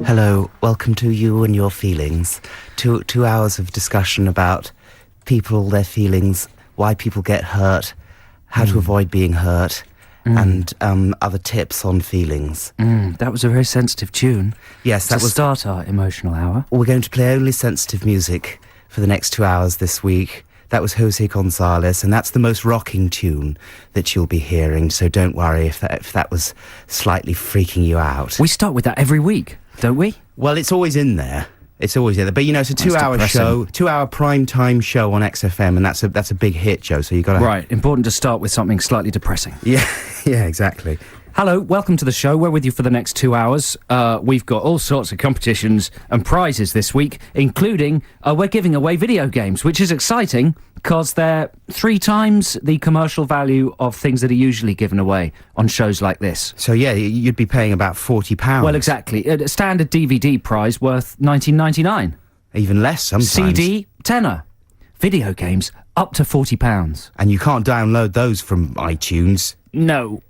Hello, welcome to You and Your Feelings. Two hours of discussion about people, their feelings, why people get hurt, how to avoid being hurt, and other tips on feelings. That was a very sensitive tune. Yes, that to was... start our emotional hour. We're going to play only sensitive music for the next 2 hours this week. That was Jose Gonzalez, and that's the most rocking tune that you'll be hearing, so don't worry if that was slightly freaking you out. We start with that every week, don't we? Well, it's always in there. It's always in there. But, you know, it's a 2-hour show, 2-hour prime-time show on XFM, and that's a big hit, Joe, so you got to... Right, important to start with something slightly depressing. Yeah, yeah, exactly. Hello, welcome to the show. We're with you for the next 2 hours. We've got all sorts of competitions and prizes this week, including we're giving away video games, which is exciting because they're 3 times the commercial value of things that are usually given away on shows like this. So, yeah, you'd be paying about £40. Well, exactly. A standard DVD prize worth $19.99. Even less sometimes. CD, tenner. Video games, up to £40. And you can't download those from iTunes. No.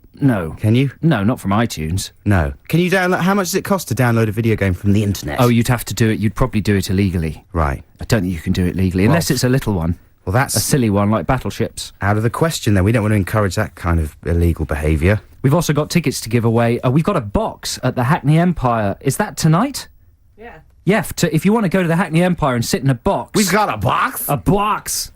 Can you? No, not from iTunes. No. Can you download... How much does it cost to download a video game from the internet? Oh, you'd have to do it. You'd probably do it illegally. Right. I don't think you can do it legally, unless it's a little one. Well, that's... A silly one, like battleships. Out of the question, then. We don't want to encourage that kind of illegal behaviour. We've also got tickets to give away. We've got a box at the Hackney Empire. Is that tonight? Yeah. Yeah, if you want to go to the Hackney Empire and sit in a box... We've got a box? A box!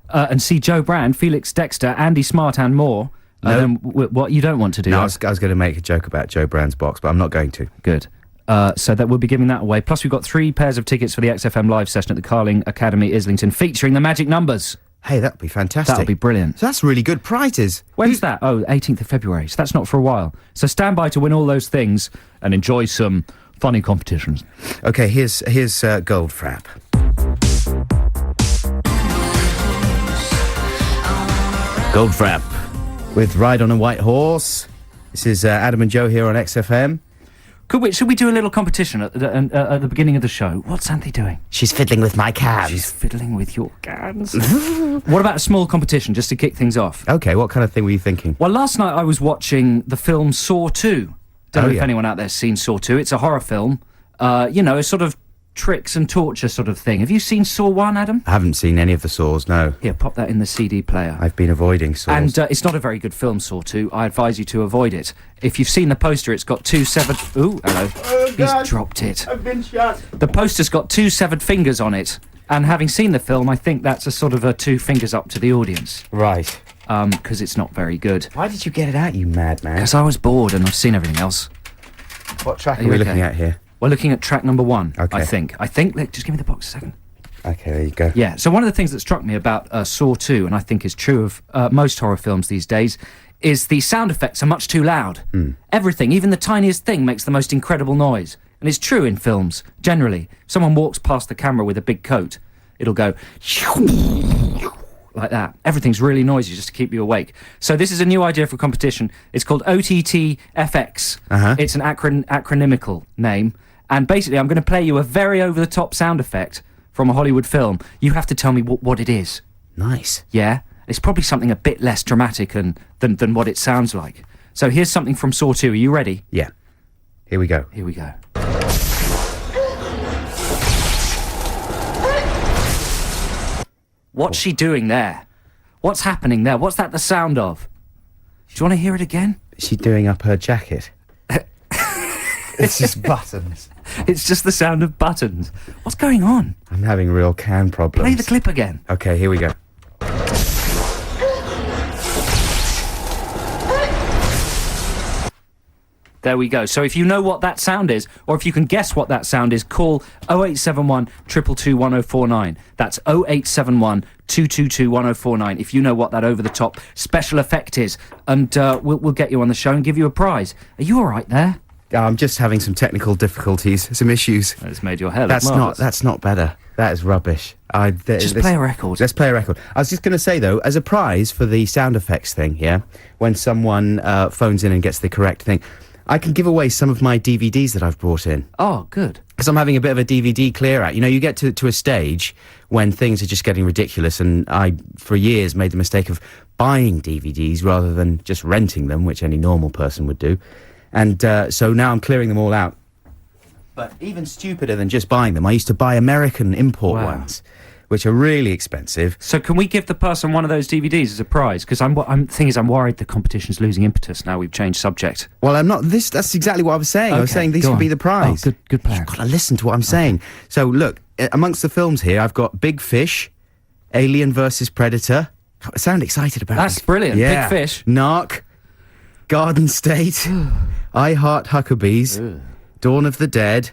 And see Joe Brand, Felix Dexter, Andy Smart and more... No. Then what you don't want to do... No, I was going to make a joke about Joe Brand's box, but I'm not going to. Good. So that we'll be giving that away. Plus, we've got 3 pairs of tickets for the XFM live session at the Carling Academy, Islington, featuring the Magic Numbers. Hey, that'd be fantastic. That'll be brilliant. So that's really good prizes. When's that? Oh, 18th of February. So that's not for a while. So stand by to win all those things and enjoy some funny competitions. OK, here's Goldfrapp. Goldfrapp with Ride on a White Horse. This is Adam and Joe here on XFM. Should we do a little competition at the beginning of the show? What's Andy doing? She's fiddling with my cans. She's fiddling with your cans. What about a small competition, just to kick things off? OK, what kind of thing were you thinking? Well, last night I was watching the film Saw 2. Don't know if yeah. anyone out there's seen Saw 2. It's a horror film. You know, a sort of tricks and torture sort of thing. Have you seen Saw 1, Adam? I haven't seen any of the Saws, no. Here, pop that in the CD player. I've been avoiding Saws. And it's not a very good film, Saw 2. I advise you to avoid it. If you've seen the poster, it's got 2 severed... Ooh, hello. Oh, God. He's dropped it. I've been shot. The poster's got 2 severed fingers on it. And having seen the film, I think that's a sort of a 2 fingers up to the audience. Right. Because it's not very good. Why did you get it out, you madman? Because I was bored and I've seen everything else. What track are we looking at here? We're looking at track number 1, Okay. I think. Look, just give me the box a second. Okay, there you go. Yeah, so one of the things that struck me about Saw 2, and I think is true of most horror films these days, is the sound effects are much too loud. Everything, even the tiniest thing, makes the most incredible noise. And it's true in films, generally. If someone walks past the camera with a big coat, it'll go... like that. Everything's really noisy just to keep you awake. So this is a new idea for competition. It's called OTTFX. It's an acronymical name. And basically, I'm going to play you a very over-the-top sound effect from a Hollywood film. You have to tell me what it is. Nice. Yeah? It's probably something a bit less dramatic than what it sounds like. So here's something from Saw 2. Are you ready? Yeah. Here we go. Here we go. What's she doing there? What's happening there? What's that the sound of? Do you want to hear it again? Is she doing up her jacket? It's just buttons. It's just the sound of buttons. What's going on? I'm having real can problems. Play the clip again. Okay, here we go. There we go. So if you know what that sound is, or if you can guess what that sound is, call 0871 222 1049. That's 0871 222 1049 if you know what that over-the-top special effect is. And we'll get you on the show and give you a prize. Are you all right there? I'm just having some technical difficulties, some issues. It's made your hair look That's marvellous. not better. That is rubbish. Play a record. Let's play a record. I was just going to say, though, as a prize for the sound effects thing, yeah, when someone phones in and gets the correct thing, I can give away some of my DVDs that I've brought in. Oh, good. Because I'm having a bit of a DVD clear-out. You know, you get to a stage when things are just getting ridiculous, and I, for years, made the mistake of buying DVDs rather than just renting them, which any normal person would do. And so now I'm clearing them all out. But even stupider than just buying them, I used to buy American import ones, which are really expensive. So can we give the person one of those DVDs as a prize? Because I'm worried the competition's losing impetus now we've changed subject. Well, I'm not. That's exactly what I was saying. I was saying these could be the prize. Oh, good plan. You've got to listen to what I'm saying. So look, amongst the films here, I've got Big Fish, Alien versus Predator. I sound excited about That's this. brilliant. Yeah. Big Fish. Narc, Garden State, I Heart Huckabees, Dawn of the Dead.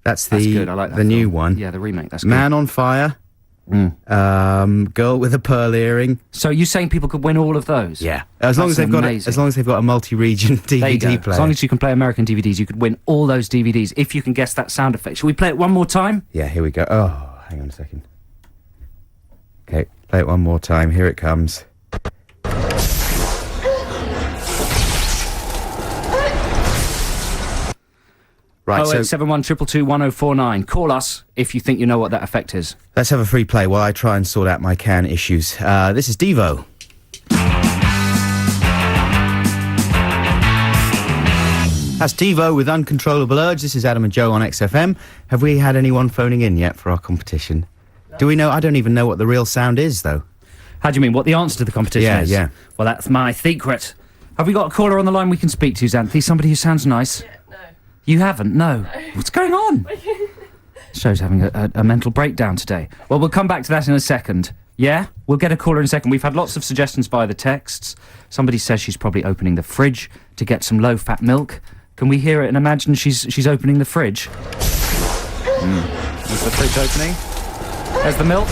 That's good. I like that the new film. one. Yeah, the remake. That's Man on Fire. Girl with a Pearl Earring. So you're saying people could win all of those? Yeah, as long as they've got a multi-region DVD player. As long as you can play American DVDs, you could win all those DVDs if you can guess that sound effect. Shall we play it one more time? Yeah, here we go. Oh, hang on a second. Okay, play it one more time. Here it comes. Right, 0871 222 1049. Call us if you think you know what that effect is. Let's have a free play while I try and sort out my can issues. This is Devo. That's Devo with Uncontrollable Urge. This is Adam and Joe on XFM. Have we had anyone phoning in yet for our competition? No. Do we know? I don't even know what the real sound is, though. How do you mean? What the answer to the competition is? Yeah. Well, that's my secret. Have we got a caller on the line we can speak to, Xanthi? Somebody who sounds nice? Yeah, no. You haven't? No. What's going on? Show's having a mental breakdown today. Well, we'll come back to that in a second. Yeah? We'll get a caller in a second. We've had lots of suggestions via the texts. Somebody says she's probably opening the fridge to get some low-fat milk. Can we hear it and imagine she's opening the fridge? Is the fridge opening? There's the milk.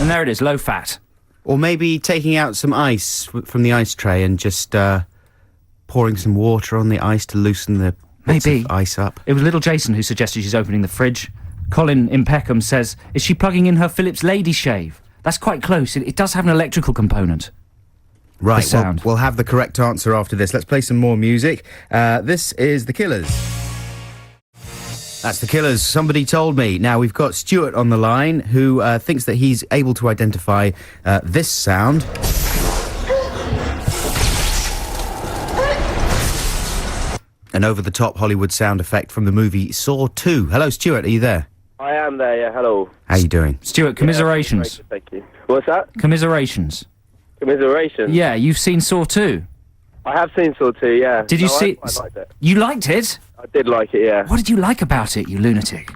And there it is, low-fat. Or maybe taking out some ice from the ice tray and just pouring some water on the ice to loosen the bits of ice up. It was little Jason who suggested she's opening the fridge. Colin in Peckham says, is she plugging in her Philips Lady Shave? That's quite close. It does have an electrical component. Right, The sound. We'll have the correct answer after this. Let's play some more music. This is The Killers. That's The Killers. Somebody told me. Now, we've got Stuart on the line who thinks that he's able to identify this sound. An over-the-top Hollywood sound effect from the movie Saw 2. Hello, Stuart. Are you there? I am there, yeah, hello. How you doing? Stuart, commiserations. Yeah, thank you. What's that? Commiserations. Commiseration? Yeah, you've seen Saw 2. I have seen Saw 2, yeah. Did you see... I liked it. You liked it? I did like it, yeah. What did you like about it, you lunatic?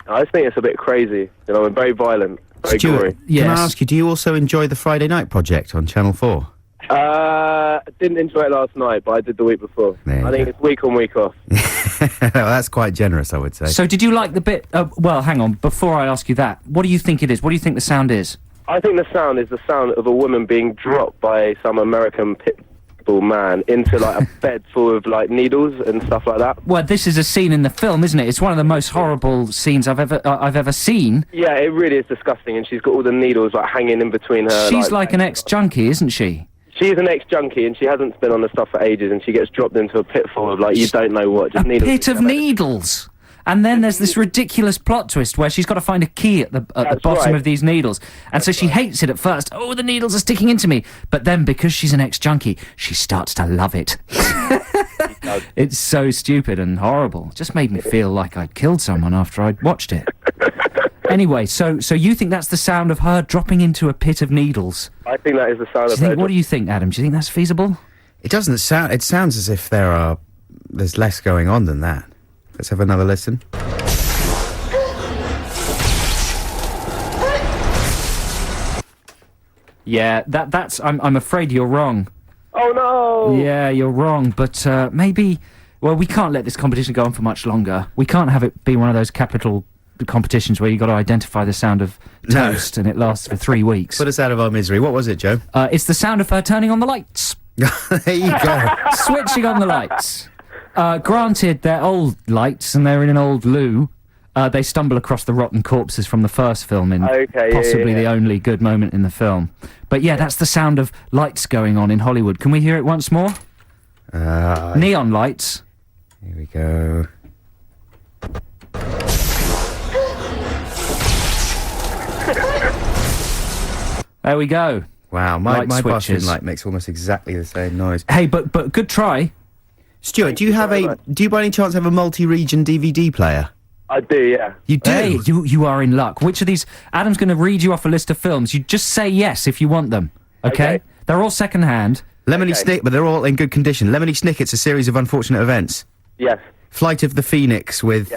I just think it's a bit crazy. You know, very violent, very gory. Yes. Can I ask you, do you also enjoy the Friday Night Project on Channel 4? I didn't enjoy it last night, but I did the week before. There you I think go. it's week on, week off. Well, that's quite generous, I would say. So did you like the bit... well, hang on. Before I ask you that, what do you think it is? What do you think the sound is? I think the sound is the sound of a woman being dropped by some American pit bull man into, like, a bed full of, like, needles and stuff like that. Well, this is a scene in the film, isn't it? It's one of the most horrible scenes I've ever seen. Yeah, it really is disgusting, and she's got all the needles, like, hanging in between her. She's like an ex-junkie, isn't she? She's an ex-junkie, and she hasn't been on the stuff for ages, and she gets dropped into a pitfall of, like, you don't know what, just A needles. pit of needles. And then there's this ridiculous plot twist where she's got to find a key at the bottom right. of these needles. And so she hates it at first. Oh, the needles are sticking into me. But then, because she's an ex-junkie, she starts to love it. It's so stupid and horrible. Just made me feel like I'd killed someone after I'd watched it. Anyway, so you think that's the sound of her dropping into a pit of needles? I think that is the sound of her. What do you think, Adam? Do you think that's feasible? It doesn't sound... It sounds as if there's less going on than that. Let's have another listen. Yeah, that's... I'm afraid you're wrong. Oh, no! Yeah, you're wrong, but maybe... Well, we can't let this competition go on for much longer. We can't have it be one of those capital competitions where you've got to identify the sound of toast and it lasts for 3 weeks. Put us out of our misery. What was it, Joe? It's the sound of her turning on the lights. There you go. Switching on the lights. Granted, they're old lights and they're in an old loo. They stumble across the rotten corpses from the first film in possibly the only good moment in the film. But yeah, that's the sound of lights going on in Hollywood. Can we hear it once more? Neon lights. Here we go. There we go. Wow, my Light bathroom switches. light makes almost exactly the same noise. Hey, but good try. Stuart, do you by any chance have a multi-region DVD player? I do, yeah. You do? Hey, you are in luck. Which of these... Adam's going to read you off a list of films. You just say yes if you want them, okay? They're all second-hand. Lemony Snicket, but they're all in good condition. Lemony Snicket's a series of unfortunate events. Yes. Flight of the Phoenix with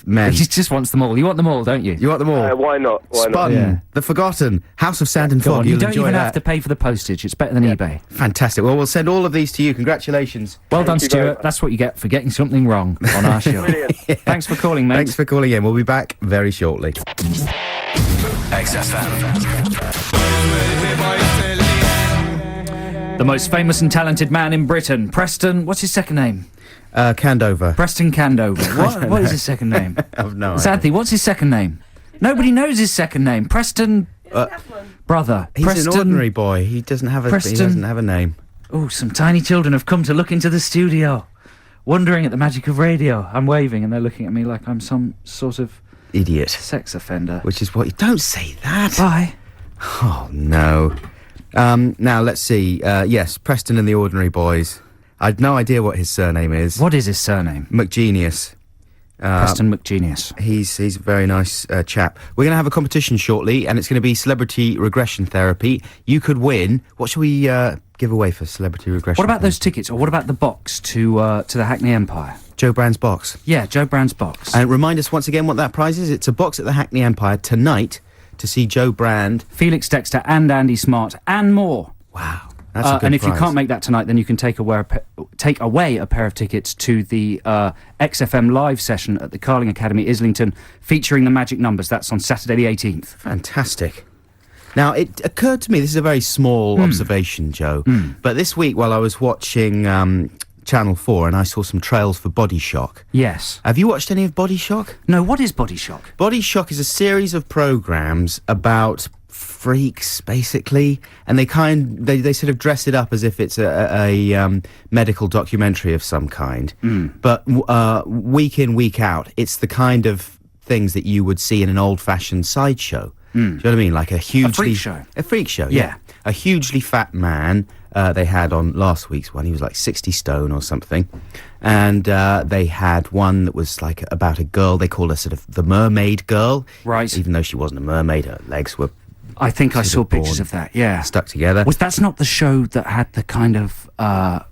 men. He just wants them all. You want them all, don't you? You want them all? Why not? Why not? Spun, Yeah. The Forgotten, House of Sand and Go Fog. on, you You'll don't enjoy even that. have to pay for the postage. It's better than eBay. Fantastic. Well, we'll send all of these to you. Congratulations. Well done, you very Stuart. much. That's what you get for getting something wrong on our show. Brilliant. Thanks for calling, mate. Thanks for calling in. We'll be back very shortly. The most famous and talented man in Britain, Preston. What's his second name? Candover. Preston Candover. What is his second name? I've no Zadie, what's his second name? Nobody knows his second name. Preston. Brother. He's Preston. an ordinary boy. He doesn't have a. He Preston. doesn't have a name. Oh, some tiny children have come to look into the studio, wondering at the magic of radio. I'm waving, and they're looking at me like I'm some sort of Idiot. sex offender. Which is what you don't say that. Bye. Oh no. Now let's see. Yes, Preston and the Ordinary Boys. I'd no idea what his surname is. What is his surname? McGenius. Preston McGenius. He's a very nice chap. We're going to have a competition shortly, and it's going to be celebrity regression therapy. You could win. What should we give away for celebrity regression? What about therapy? those tickets, or what about the box to the Hackney Empire? Joe Brand's box. Yeah, Joe Brown's box. And remind us once again what that prize is. It's a box at the Hackney Empire tonight to see Joe Brand. Felix Dexter and Andy Smart and more. Wow, that's a good And if prize. you can't make that tonight, then you can take away a pair of tickets to the XFM live session at the Carling Academy, Islington, featuring the Magic Numbers. That's on Saturday the 18th. Fantastic. Now, it occurred to me, this is a very small observation, Joe, but this week while I was watching Channel 4 and I saw some trails for Body Shock. Yes. Have you watched any of Body Shock? No, what is Body Shock? Body Shock is a series of programmes about freaks, basically, and they sort of dress it up as if it's a medical documentary of some kind. But week in, week out, it's the kind of things that you would see in an old-fashioned sideshow. Do you know what I mean? Like a hugely... A freak show, yeah. A hugely fat man they had on last week's one. He was like 60 stone or something. And they had one that was like about a girl. They called her sort of the mermaid girl. Right. Even though she wasn't a mermaid, her legs were I think I saw pictures born of that, yeah. stuck together. That's not the show that had the kind of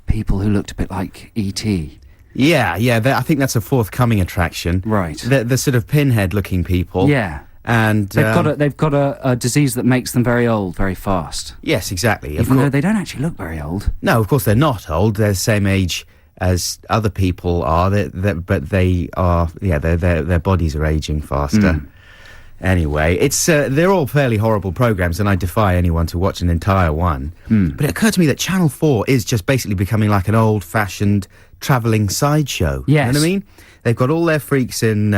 people who looked a bit like E.T.? Yeah, I think that's a forthcoming attraction. Right. The sort of pinhead-looking people. Yeah. And They've got a disease that makes them very old very fast. yes, exactly. Even though they don't actually look very old. No, of course they're not old. They're the same age as other people are. But they are. Yeah, their bodies are aging faster. Anyway, it's they're all fairly horrible programs, and I defy anyone to watch an entire one. But it occurred to me that Channel 4 is just basically becoming like an old-fashioned travelling sideshow. Yes. You know what I mean? They've got all their freaks in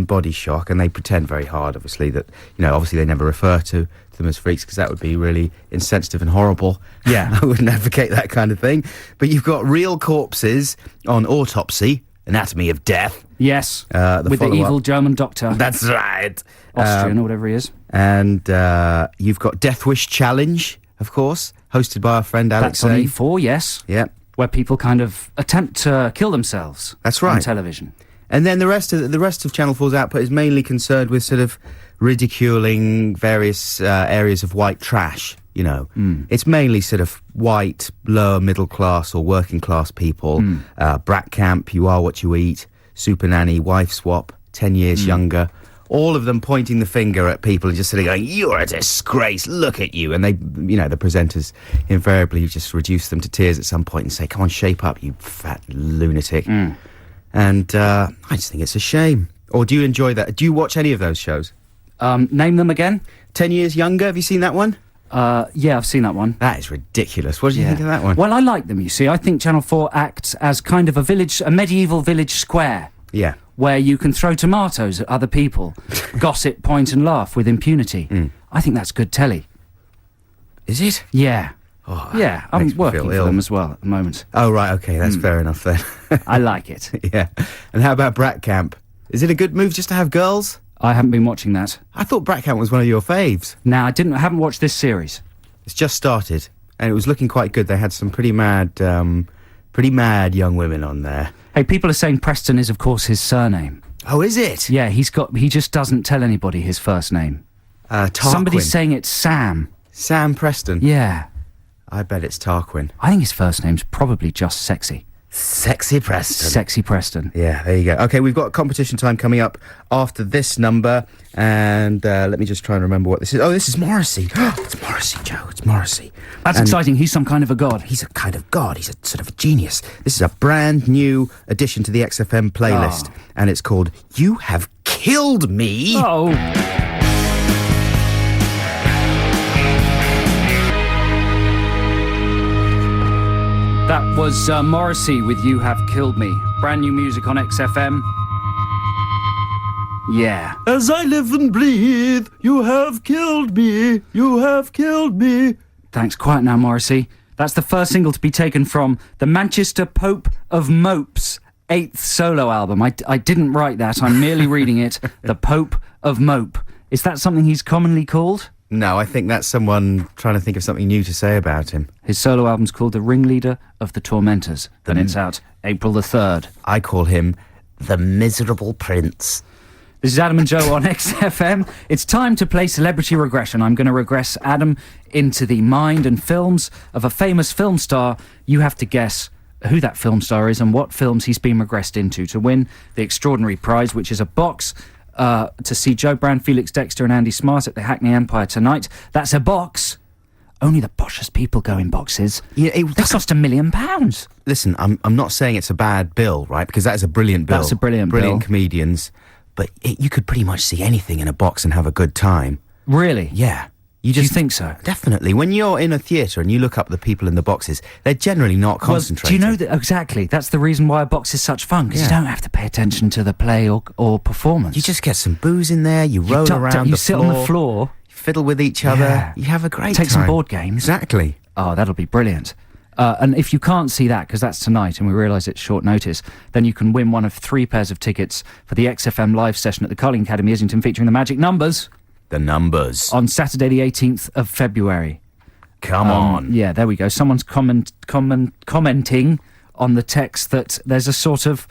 Body Shock, and they pretend very hard, obviously, that, you know, obviously they never refer to them as freaks, because that would be really insensitive and horrible. Yeah. I wouldn't advocate that kind of thing. But you've got real corpses on Autopsy, Anatomy of Death. Yes. The with the follow-up. evil German doctor. That's right. Austrian or whatever he is. And you've got Death Wish Challenge, of course, hosted by our friend Alex. That's on E4, yes. Yeah. Where people kind of attempt to kill themselves. That's right. On television. And then the rest of Channel 4's output is mainly concerned with sort of ridiculing various areas of white trash. You know, it's mainly sort of white, lower middle class or working class people. Brat Camp, You Are What You Eat, Super Nanny, Wife Swap, 10 Years Younger. All of them pointing the finger at people and just sort of going, "You're a disgrace, look at you." And they, you know, the presenters invariably just reduce them to tears at some point and say, "Come on, shape up, you fat lunatic." And I just think it's a shame. Or do you enjoy that? Do you watch any of those shows? Name them again? 10 Years Younger, have you seen that one? Yeah, I've seen that one. That is ridiculous. What do you think of that one? Well, I like them, you see. I think Channel 4 acts as kind of a medieval village square. Yeah. Where you can throw tomatoes at other people, gossip, point and laugh with impunity. I think that's good telly. Is it? Yeah. Oh, Yeah, I'm makes me working feel for ill. them as well at the moment. Oh, right, okay, that's fair enough then. I like it. Yeah. And how about Brat Camp? Is it a good move just to have girls? I haven't been watching that. I thought Brat Camp was one of your faves. Now, I haven't watched this series. It's just started, and it was looking quite good. They had some pretty mad young women on there. Hey, people are saying Preston is, of course, his surname. Oh, is it? Yeah, he just doesn't tell anybody his first name. Tarquin. Somebody's saying it's Sam. Sam Preston. Yeah. I bet it's Tarquin. I think his first name's probably just Sexy. Sexy Preston. Sexy Preston. Yeah, there you go. Okay, we've got competition time coming up after this number, and let me just try and remember what this is. Oh, this is Morrissey. It's Morrissey, Joe. It's Morrissey. That's exciting. He's some kind of a god. He's a kind of god. He's a sort of a genius. This is a brand new addition to the XFM playlist, and it's called You Have Killed Me. Oh. That was Morrissey with You Have Killed Me. Brand new music on XFM. Yeah. As I live and breathe, you have killed me. You have killed me. Thanks. Quiet now, Morrissey. That's the first single to be taken from the Manchester Pope of Mopes 8th solo album. I didn't write that. I'm merely reading it. The Pope of Mope. Is that something he's commonly called? No, I think that's someone trying to think of something new to say about him. His solo album's called The Ringleader of the Tormentors, and it's out April the 3rd. I call him the Miserable Prince. This is Adam and Joe on XFM. It's time to play Celebrity Regression. I'm going to regress Adam into the mind and films of a famous film star. You have to guess who that film star is and what films he's been regressed into to win the extraordinary prize, which is a box to see Joe Brand, Felix Dexter and Andy Smart at the Hackney Empire tonight. That's a box. Only the poshest people go in boxes. Yeah, that cost £1 million. Listen, I'm not saying it's a bad bill, right? Because that is a brilliant bill. That's a brilliant bill. Brilliant comedians. But you could pretty much see anything in a box and have a good time. Really? Yeah. Do you think so? Definitely. When you're in a theatre and you look up the people in the boxes, they're generally not concentrating. Do you know that? Exactly. That's the reason why a box is such fun, because you don't have to pay attention to the play or performance. You just get some booze in there, you roll around you the sit floor. on the floor. You fiddle with each other. Yeah. You have a great Take time. some board games. Exactly. Oh, that'll be brilliant. And if you can't see that, because that's tonight and we realise it's short notice, then you can win one of 3 pairs of tickets for the XFM live session at the Carling Academy, Islington, featuring the Magic Numbers. The numbers. On Saturday the 18th of February. Come on. Yeah, there we go. Someone's commenting on the text that there's a sort of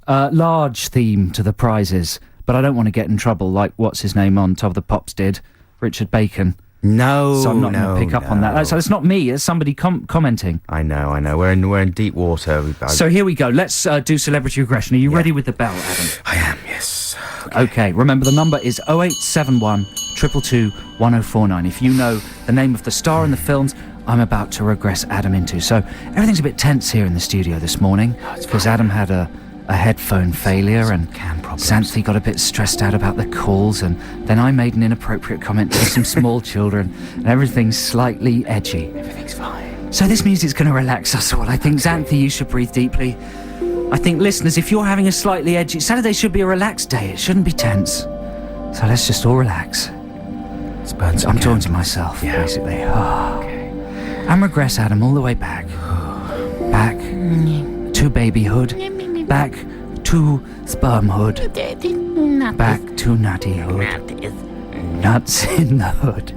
large theme to the prizes, but I don't want to get in trouble like what's his name on Top of the Pops did, Richard Bacon. No, so I'm not going to pick up on that. So it's not me, it's somebody commenting. I know. We're in deep water. So here we go. Let's do Celebrity Regression. Are you ready with the bell, Adam? I am, yes. Okay, remember the number is 0871 222 1049. If you know the name of the star in the films I'm about to regress Adam into. So everything's a bit tense here in the studio this morning because Adam had a headphone failure and Xanthi got a bit stressed out about the calls, and then I made an inappropriate comment to some small children, and everything's slightly edgy. Everything's fine. So this music's going to relax us all. I think, Xanthi, you should breathe deeply. I think, listeners, if you're having a slightly edgy... Saturday should be a relaxed day. It shouldn't be tense. So let's just all relax. I'm talking to myself, basically. Okay. And regress Adam all the way back. Back to babyhood. Back to spermhood. Back to nuttyhood. Nuts in the hood.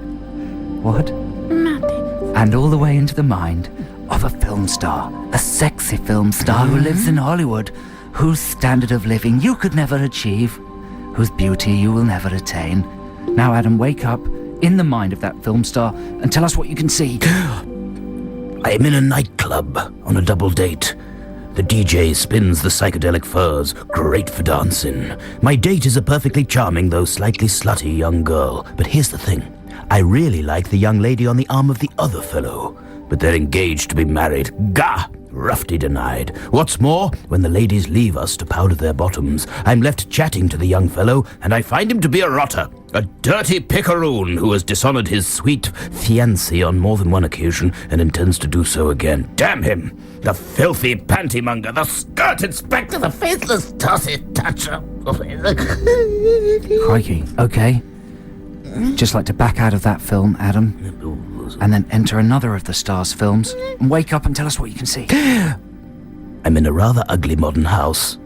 What? And all the way into the mind of a film star. A sexy film star who lives in Hollywood, whose standard of living you could never achieve, whose beauty you will never attain. Now, Adam, wake up in the mind of that film star and tell us what you can see. I am in a nightclub on a double date. The DJ spins the psychedelic furs, great for dancing. My date is a perfectly charming, though slightly slutty young girl. But here's the thing. I really like the young lady on the arm of the other fellow. But they're engaged to be married. Gah! Roughly denied. What's more, when the ladies leave us to powder their bottoms, I'm left chatting to the young fellow, and I find him to be a rotter. A dirty picaroon who has dishonored his sweet fiancée on more than one occasion and intends to do so again. Damn him! The filthy pantymonger, the skirted spectre, the faithless tossy toucher. Crikey. Okay. Just like to back out of that film, Adam, and then enter another of the star's films and wake up and tell us what you can see. I'm in a rather ugly modern house.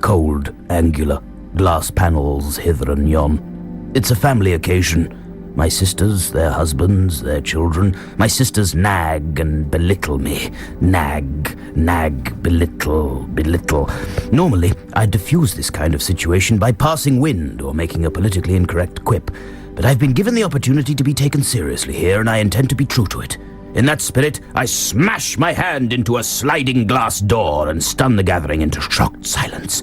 Cold, angular, glass panels hither and yon. It's a family occasion. My sisters, their husbands, their children. My sisters nag and belittle me. Nag, belittle. Normally, I'd diffuse this kind of situation by passing wind or making a politically incorrect quip. But I've been given the opportunity to be taken seriously here, and I intend to be true to it. In that spirit, I smash my hand into a sliding glass door and stun the gathering into shocked silence.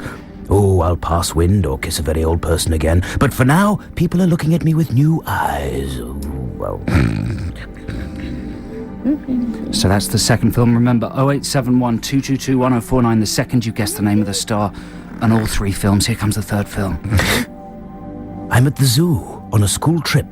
Oh, I'll pass wind or kiss a very old person again, but for now, people are looking at me with new eyes. Oh, well. So that's the second film. Remember, 0871 222 1049, the second you guess the name of the star, and all three films. Here comes the third film. I'm at the zoo on a school trip.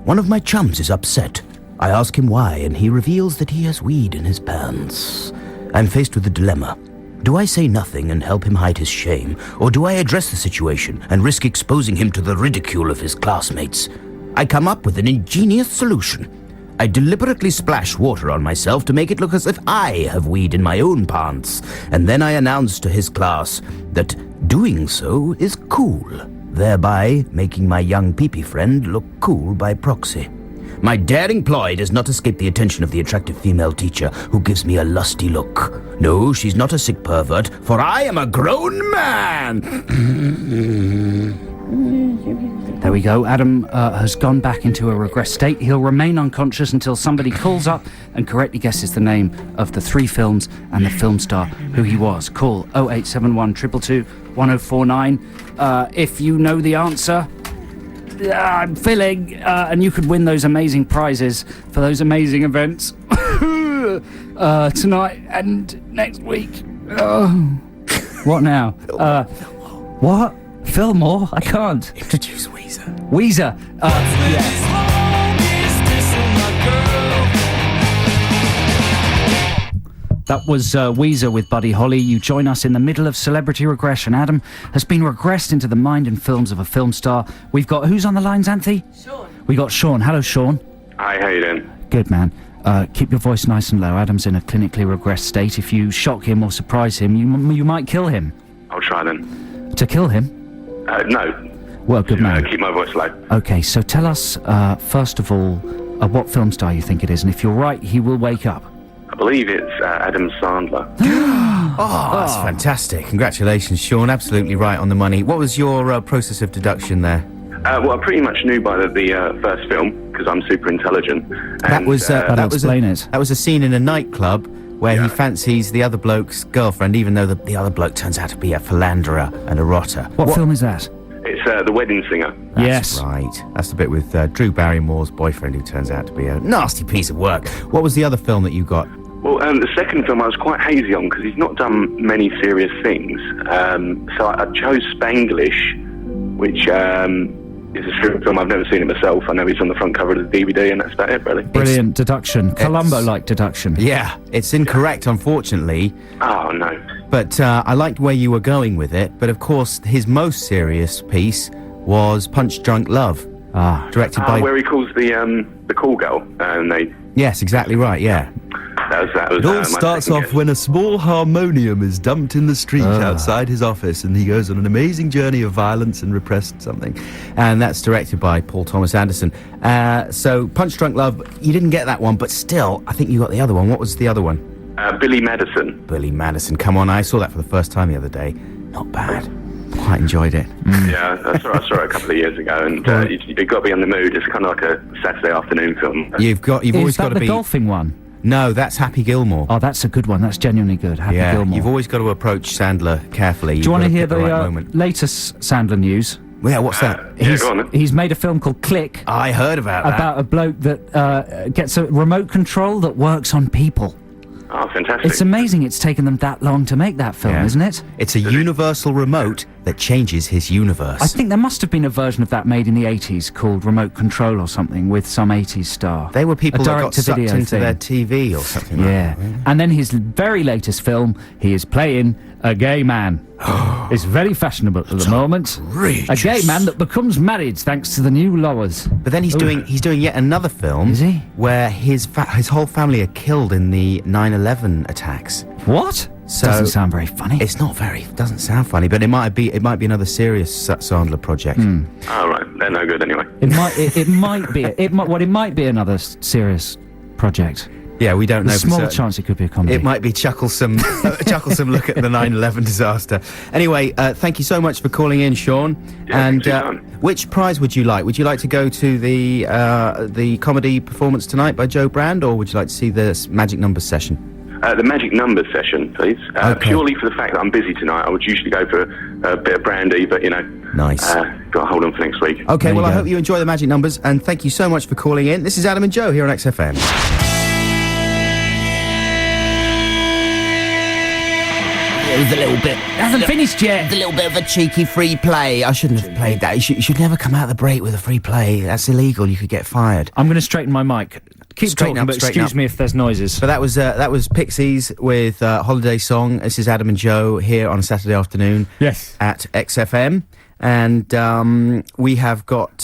One of my chums is upset. I ask him why, and he reveals that he has weed in his pants. I'm faced with a dilemma. Do I say nothing and help him hide his shame, or do I address the situation and risk exposing him to the ridicule of his classmates? I come up with an ingenious solution. I deliberately splash water on myself to make it look as if I have weed in my own pants, and then I announce to his class that doing so is cool, thereby making my young peepee friend look cool by proxy. My daring ploy does not escape the attention of the attractive female teacher, who gives me a lusty look. No, she's not a sick pervert, for I am a grown man! There we go. Adam has gone back into a regress state. He'll remain unconscious until somebody calls up and correctly guesses the name of the three films and the film star who he was. Call 0871 222 1049 if you know the answer. I'm filling, and you could win those amazing prizes for those amazing events tonight and next week. What now? What? Fillmore? I can't. Introduce Weezer. Weezer. Yes. That was Weezer with Buddy Holly. You join us in the middle of celebrity regression. Adam has been regressed into the mind and films of a film star. We've got, who's on the lines, Anthony? Sean. We got Sean. Hello, Sean. Hi, how you doing? Good, man. Keep your voice nice and low. Adam's in a clinically regressed state. If you shock him or surprise him, you might kill him. I'll try then. To kill him? No. Well, good man. Keep my voice low. Okay, so tell us, first of all, what film star you think it is, and if you're right, he will wake up. I believe it's Adam Sandler. Oh, that's fantastic. Congratulations, Sean. Absolutely right on the money. What was your process of deduction there? Well, I pretty much knew by the first film, because I'm super intelligent. That was explain it. That was a scene in a nightclub where he fancies the other bloke's girlfriend, even though the other bloke turns out to be a philanderer and a rotter. What film is that? It's The Wedding Singer. Yes. Right. That's the bit with Drew Barrymore's boyfriend, who turns out to be a nasty piece of work. What was the other film that you got? Well, the second film I was quite hazy on, because he's not done many serious things. So I chose Spanglish, which is a film. I've never seen it myself. I know he's on the front cover of the DVD, and that's about it, really. Brilliant deduction. Columbo-like deduction. Yeah, it's incorrect, unfortunately. Oh, no. But I liked where you were going with it. But of course, his most serious piece was Punch Drunk Love, directed by... where he calls the call girl, and they... Yes, exactly right, yeah. That was It all my starts second off guess. when a small harmonium is dumped in the street outside his office, and he goes on an amazing journey of violence and repressed something. And that's directed by Paul Thomas Anderson. So, Punch Drunk Love, you didn't get that one, but still, I think you got the other one. What was the other one? Billy Madison. Billy Madison. Come on, I saw that for the first time the other day. Not bad. Quite enjoyed it. Yeah, I saw it a couple of years ago, and you've got to be in the mood. It's kind of like a Saturday afternoon film. You've always got to the be... golfing one? No, that's Happy Gilmore. Oh, that's a good one. That's genuinely good. Happy Gilmore. You've always got to approach Sandler carefully. Do you want to hear the right moment. latest Sandler news? Well, yeah, what's that? Yeah, go on then. He's made a film called Click. I heard about that. About a bloke that gets a remote control that works on people. Oh, fantastic. It's amazing it's taken them that long to make that film, isn't it? It's a universal remote that changes his universe. I think there must have been a version of that made in the 80s called Remote Control or something with some 80s star. They were people that got sucked direct-to-video into thing. their TV or something Yeah. like that. And then his very latest film, he is playing a gay man. It's very fashionable at the moment. A gay man that becomes married thanks to the new laws. But then he's doing yet another film. Is he? Where his whole family are killed in the 9/11 attacks. What? So Doesn't sound very funny. It's not very. Doesn't sound funny, but it might be another serious Sandler project. Oh, right. They're no good anyway. It might be another serious project. Yeah, we don't know. There's a for small certain. chance it could be a comedy. It might be chucklesome look at the 9/11 disaster. Anyway, thank you so much for calling in, Sean. Yeah, and thanks for your time. which prize would you like? Would you like to go to the comedy performance tonight by Joe Brand, or would you like to see the magic numbers session? The magic numbers session, please. Okay. Purely for the fact that I'm busy tonight. I would usually go for a bit of brandy, but, Nice. got to hold on for next week. Okay, well, you I go. hope you enjoy the magic numbers, and thank you so much for calling in. This is Adam and Joe here on XFM. It was a little bit. It hasn't finished yet. A little bit of a cheeky free play. I shouldn't have played that. You should never come out of the break with a free play. That's illegal. You could get fired. I'm going to straighten my mic. Keep Straighten talking, up, but straighten excuse up. me if there's noises. So that was Pixies with Holiday Song. This is Adam and Joe here on a Saturday afternoon Yes. at XFM. And we have got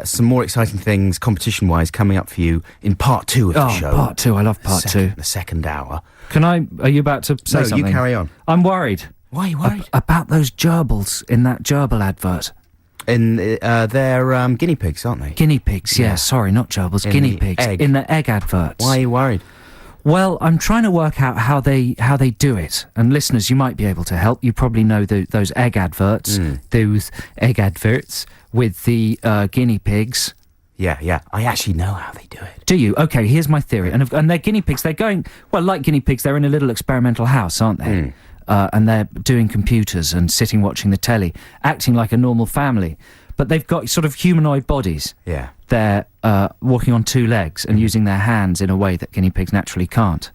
some more exciting things competition-wise coming up for you in part 2 of the show. Part 2. I love part 2. The second hour. Are you about to say No, something? you carry on. I'm worried. Why are you worried? About those gerbils in that gerbil advert. They're guinea pigs, aren't they? Guinea pigs, yeah. Sorry, not gerbils. In Guinea the pigs. egg. In the egg adverts. Why are you worried? Well, I'm trying to work out how they do it. And listeners, you might be able to help. You probably know those egg adverts. Those egg adverts with the guinea pigs. Yeah. I actually know how they do it. Do you? Okay, here's my theory. And they're guinea pigs. They're going... Well, like guinea pigs, they're in a little experimental house, aren't they? And they're doing computers and sitting watching the telly, acting like a normal family. But they've got sort of humanoid bodies. Yeah. They're walking on 2 legs and using their hands in a way that guinea pigs naturally can't.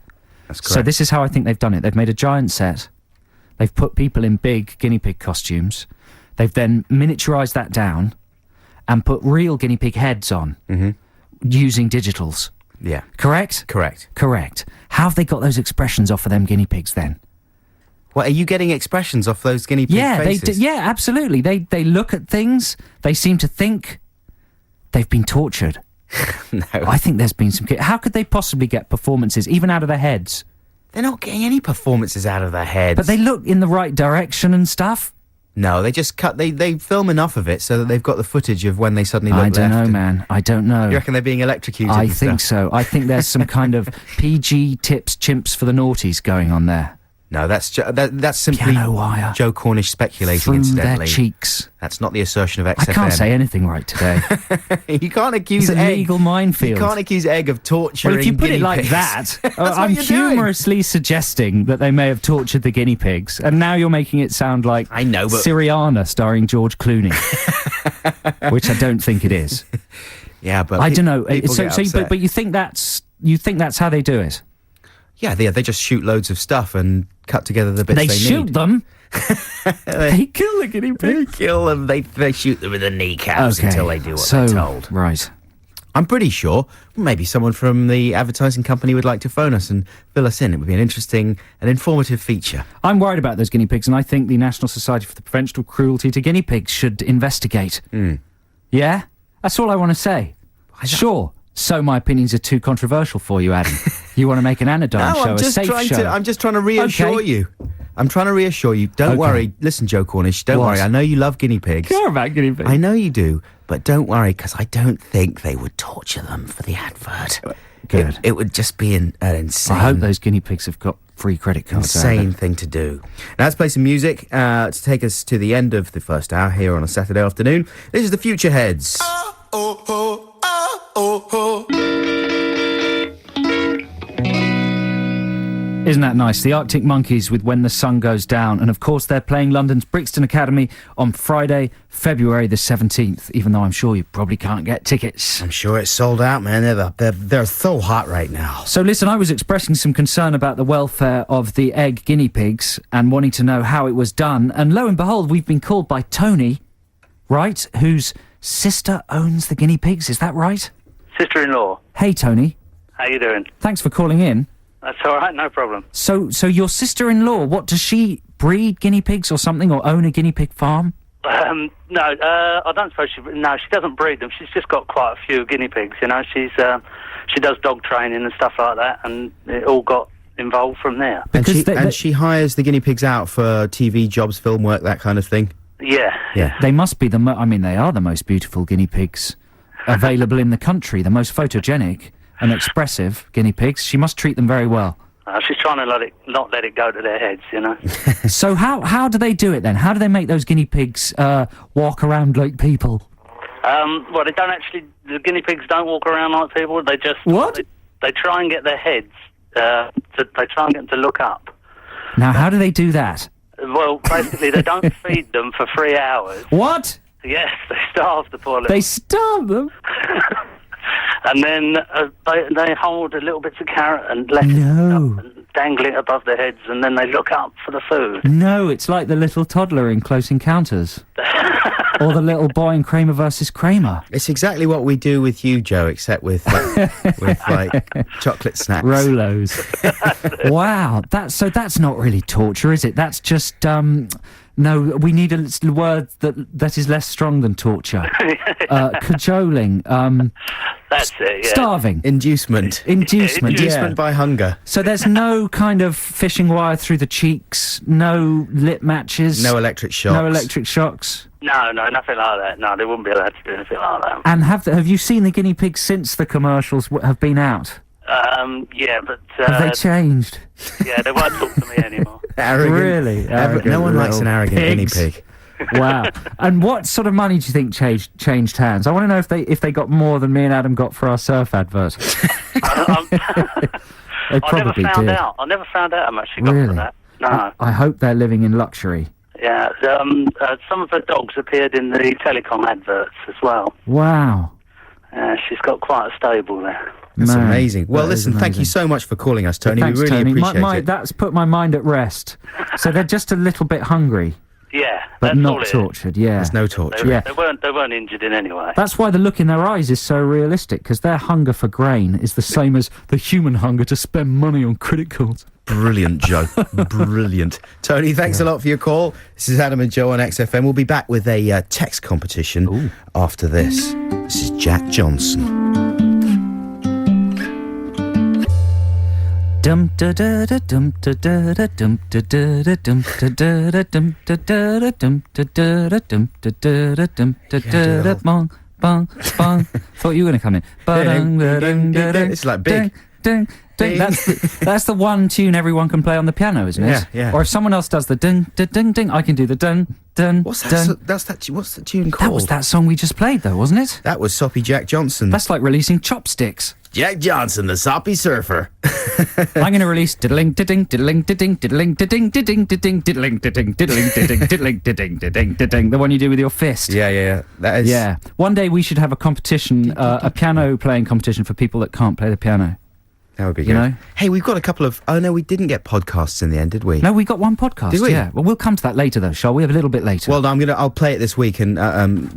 That's correct. So this is how I think they've done it. They've made a giant set. They've put people in big guinea pig costumes. They've then miniaturised that down and put real guinea pig heads on using digitals. Yeah. Correct? Correct. Correct. How have they got those expressions off of them guinea pigs then? Well, are you getting expressions off those guinea pig faces? Yeah, absolutely. They look at things. They seem to think they've been tortured. No. I think there's been some... How could they possibly get performances, even out of their heads? They're not getting any performances out of their heads. But they look in the right direction and stuff. No, they just cut... They film enough of it so that they've got the footage of when they suddenly look I left. don't know, and- man. I don't know. You reckon they're being electrocuted I and think stuff? so. I think there's some kind of PG tips, chimps for the naughties going on there. No, that's that's simply Piano wire. Joe Cornish speculating, Through incidentally. their cheeks. That's not the assertion of XFM. I can't say anything right today. You can't accuse It's a Egg. legal minefield. You can't accuse Egg of torturing Well, if you put guinea it like pigs. that, That's what I'm you're doing. humorously suggesting that they may have tortured the guinea pigs, and now you're making it sound like I know, but- Syriana starring George Clooney, which I don't think it is. Yeah, but I don't know. people get upset. But you think that's how they do it? Yeah, they just shoot loads of stuff and cut together the bits They they shoot need. them. They kill the guinea They pig. kill them. They shoot them with the kneecaps until they do what they're told. Right. I'm pretty sure maybe someone from the advertising company would like to phone us and fill us in. It would be an interesting and informative feature. I'm worried about those guinea pigs, and I think the National Society for the Prevention of Cruelty to Guinea Pigs should investigate. Yeah? That's all I want to say. Sure. So my opinions are too controversial for you, Adam. You want to make an anodyne show, a safe show. I'm just trying to reassure Okay. you. I'm trying to reassure you. Don't Okay. worry. Listen, Joe Cornish, don't What? worry. I know you love guinea pigs. Care about guinea pigs. I know you do, but don't worry, because I don't think they would torture them for the advert. Good. It would just be an insane... I hope those guinea pigs have got free credit cards. out of insane it. thing to do. Now let's play some music to take us to the end of the first hour here on a Saturday afternoon. This is the Future Heads. Isn't that nice? The Arctic Monkeys with When the Sun Goes Down. And of course, they're playing London's Brixton Academy on Friday, February the 17th, even though I'm sure you probably can't get tickets. I'm sure it's sold out, man. They're so hot right now. So listen, I was expressing some concern about the welfare of the egg guinea pigs and wanting to know how it was done. And lo and behold, we've been called by Tony, right, whose sister owns the guinea pigs. Is that right? Sister-in-law. Hey, Tony. How you doing? Thanks for calling in. That's all right, no problem. So your sister-in-law, what, does she breed guinea pigs or something, or own a guinea pig farm? No, I don't suppose she... No, she doesn't breed them. She's just got quite a few guinea pigs, you know. She does dog training and stuff like that, and it all got involved from there. Because she hires the guinea pigs out for TV jobs, film work, that kind of thing. Yeah. they must be they are the most beautiful guinea pigs available in the country, the most photogenic and expressive guinea pigs. She must treat them very well. She's trying to not let it go to their heads, you know. So how do they do it then? How do they make those guinea pigs walk around like people? Well, they don't actually. The guinea pigs don't walk around like people. They just What? They try and get their heads. They try and get them to look up. Now, how do they do that? Well, basically, they don't feed them for 3 hours. What? Yes, they starve the poor little. They starve them? And then they hold a little bits of carrot and let it No. up and dangle it above their heads, and then they look up for the food. No, it's like the little toddler in Close Encounters. Or the little boy in Kramer versus Kramer. It's exactly what we do with you, Joe, except with chocolate snacks. Rolos. Wow, that's not really torture, is it? That's just no. We need a word that is less strong than torture. Cajoling. That's it. Yeah. Starving. Inducement. Inducement. Inducement Yeah. by hunger. So there's no kind of fishing wire through the cheeks. No lip matches. No electric shocks. No electric shocks. No, nothing like that. No, they wouldn't be allowed to do anything like that. And have you seen the guinea pigs since the commercials have been out? Yeah, but Have they changed? yeah, they won't talk to me anymore. Arrogant. Really? Arrogant No one likes an little arrogant guinea pigs. pig. Wow. And what sort of money do you think changed hands? I want to know if they got more than me and Adam got for our surf advert. They I probably never found did. out. I never found out how much she got Really? for that. No. I hope they're living in luxury. Yeah. Some of her dogs appeared in the telecom adverts as well. Wow. She's got quite a stable there. That's Man, amazing. Well, that is listen, thank you amazing. so much for calling us, Tony. Thanks, we really Tony. appreciate it. That's put my mind at rest. So they're just a little bit hungry, Yeah, but that's all not it is. tortured. Yeah. There's no torture. Yeah. They weren't injured in any way. That's why the look in their eyes is so realistic, because their hunger for grain is the same as the human hunger to spend money on credit cards. Brilliant, Joe. Brilliant. Tony, thanks a lot for your call. This is Adam and Joe on XFM. We'll be back with a text competition after this. This is Jack Johnson. Dum da da da dum da da da dum da da da dum da da da dum da da da dum da da da dum da da da dum da da da bong bong bong. Thought you were going to come in. It's like big. Ding, ding. That's the one tune everyone can play on the piano, isn't it? Yeah, yeah. Or if someone else does the ding, ding, ding, ding, I can do the dun, dun, What's dun. that? What's the tune called? That was that song we just played, though, wasn't it? That was Soppy Jack Johnson. That's like releasing Chopsticks. Jack Johnson, the soppy surfer. I'm going to release diddling, diddling, diddling, diddling, diddling, diddling, diddling, diddling, diddling, diddling, diddling, diddling, diddling, diddling, diddling, diddling. The one you do with your fist. Yeah. That is. Yeah. One day we should have a competition, a piano playing competition for people that can't play the piano. That would be good. You know? Hey, we've got a couple of... Oh, no, we didn't get podcasts in the end, did we? No, we got one podcast. Did we? Yeah. Well, we'll come to that later, though, shall we? A little bit later. Well, I'll play it this week and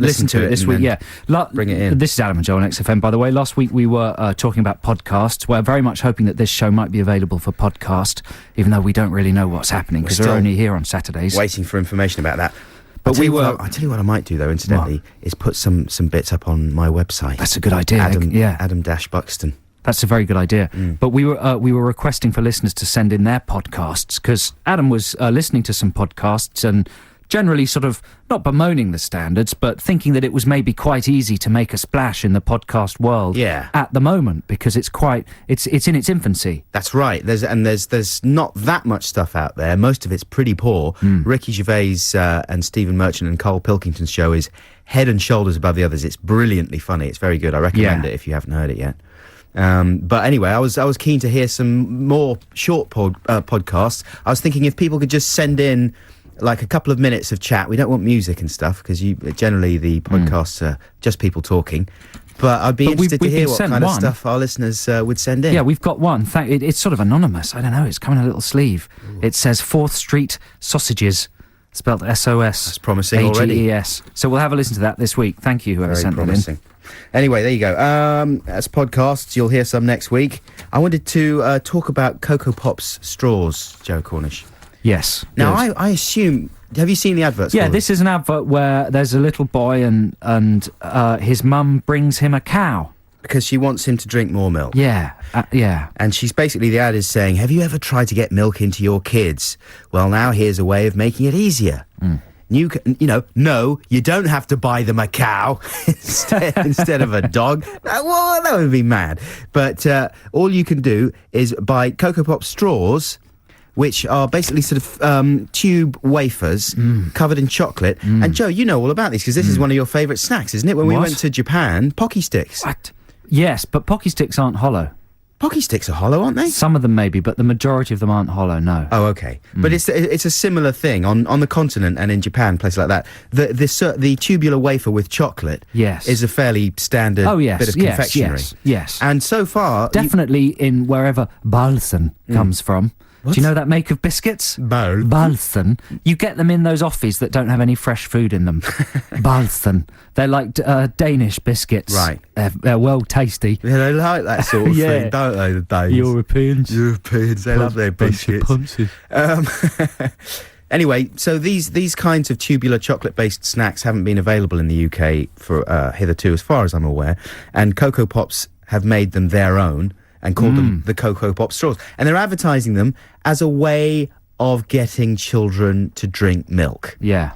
listen to it this and week. then Yeah. bring it in. This is Adam and Joe on XFM, by the way. Last week we were talking about podcasts. We're very much hoping that this show might be available for podcast, even though we don't really know what's happening because we're still only here on Saturdays. Waiting for information about that. But I'll tell you what I might do, though, incidentally, What? is put some bits up on my website. That's a good idea. Adam-Buxton. That's a very good idea. But we were requesting for listeners to send in their podcasts because Adam was listening to some podcasts and generally sort of not bemoaning the standards, but thinking that it was maybe quite easy to make a splash in the podcast world at the moment because it's in its infancy. That's right. There's not that much stuff out there. Most of it's pretty poor. Ricky Gervais and Stephen Merchant and Cole Pilkington's show is head and shoulders above the others. It's brilliantly funny. It's very good. I recommend it if you haven't heard it yet. But anyway, I was keen to hear some more short podcasts. I was thinking if people could just send in like a couple of minutes of chat. We don't want music and stuff because generally the podcasts are just people talking. But I'd be interested to hear what kind of stuff our listeners would send in. Yeah, we've got one. It's sort of anonymous. I don't know. It's coming in a little sleeve. It says 4th Street Sausages, spelled S-O-S. That's promising already. A-G-E-S. So we'll have a listen to that this week. Thank you, whoever Very sent promising. that in. Anyway, there you go. As podcasts, you'll hear some next week. I wanted to talk about Cocoa Pops straws, Joe Cornish. Yes. Now, good. I assume... Have you seen the adverts? Yeah, for this is an advert where there's a little boy and his mum brings him a cow. because she wants him to drink more milk. Yeah, yeah. And she's basically, the ad is saying, have you ever tried to get milk into your kids? Well, now here's a way of making it easier. No, you don't have to buy them a cow instead of a dog. Well, that would be mad. But all you can do is buy Cocoa Pop straws, which are basically sort of tube wafers covered in chocolate. And Joe, you know all about these because this is one of your favourite snacks, isn't it? When we went to Japan, Pocky Sticks. What? Yes, but Pocky Sticks aren't hollow. Pocky Sticks are hollow, aren't they? Some of them maybe, but the majority of them aren't hollow, no. Oh, okay. But it's a similar thing on the continent and in Japan, places like that. The tubular wafer with chocolate is a fairly standard bit of confectionery. Yes. And so far... Definitely in wherever Balsen comes from. What? Do you know that make of biscuits? Balsen. You get them in those offies that don't have any fresh food in them. Balsen. They're like Danish biscuits. Right. They're well tasty. Yeah, they like that sort of thing, don't they, the Danes? Europeans, they love their biscuits. Anyway, so these kinds of tubular chocolate-based snacks haven't been available in the UK for hitherto, as far as I'm aware, and Cocoa Pops have made them their own and called them the Cocoa Pop straws. And they're advertising them as a way of getting children to drink milk. Yeah.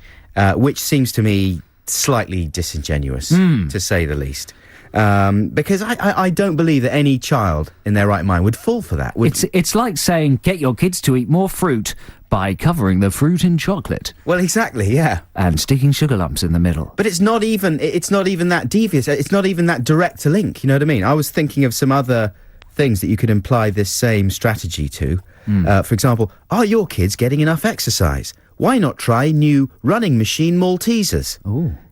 Which seems to me slightly disingenuous, to say the least. Because I don't believe that any child in their right mind would fall for that. It's like saying, get your kids to eat more fruit by covering the fruit in chocolate. Well, exactly, yeah. And sticking sugar lumps in the middle. But it's not even that devious. It's not even that direct a link, you know what I mean? I was thinking of some other things that you could imply this same strategy to. For example, are your kids getting enough exercise? Why not try new running machine Maltesers?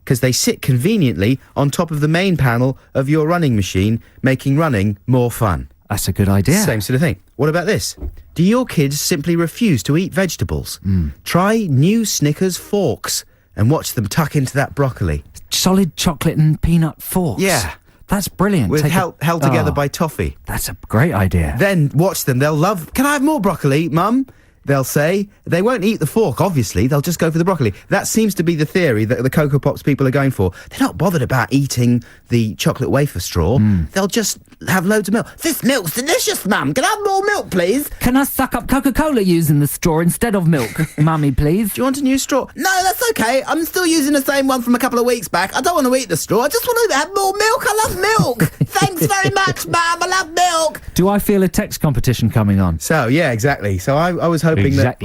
Because they sit conveniently on top of the main panel of your running machine, making running more fun. That's a good idea. Same sort of thing. What about this? Do your kids simply refuse to eat vegetables? Try new Snickers forks and watch them tuck into that broccoli. Solid chocolate and peanut forks. Yeah. That's brilliant. Held together by toffee. That's a great idea. Then watch them. They'll love... Can I have more broccoli, Mum? They'll say. They won't eat the fork, obviously. They'll just go for the broccoli. That seems to be the theory that the Cocoa Pops people are going for. They're not bothered about eating the chocolate wafer straw. They'll just have loads of milk. This milk's delicious, Mum. Can I have more milk, please? Can I suck up Coca-Cola using the straw instead of milk, Mummy, please? Do you want a new straw? No, that's okay. I'm still using the same one from a couple of weeks back. I don't want to eat the straw. I just want to have more milk. I love milk. Thanks very much, Mum. I love milk. Do I feel a text competition coming on? So, yeah, exactly. So I was hoping that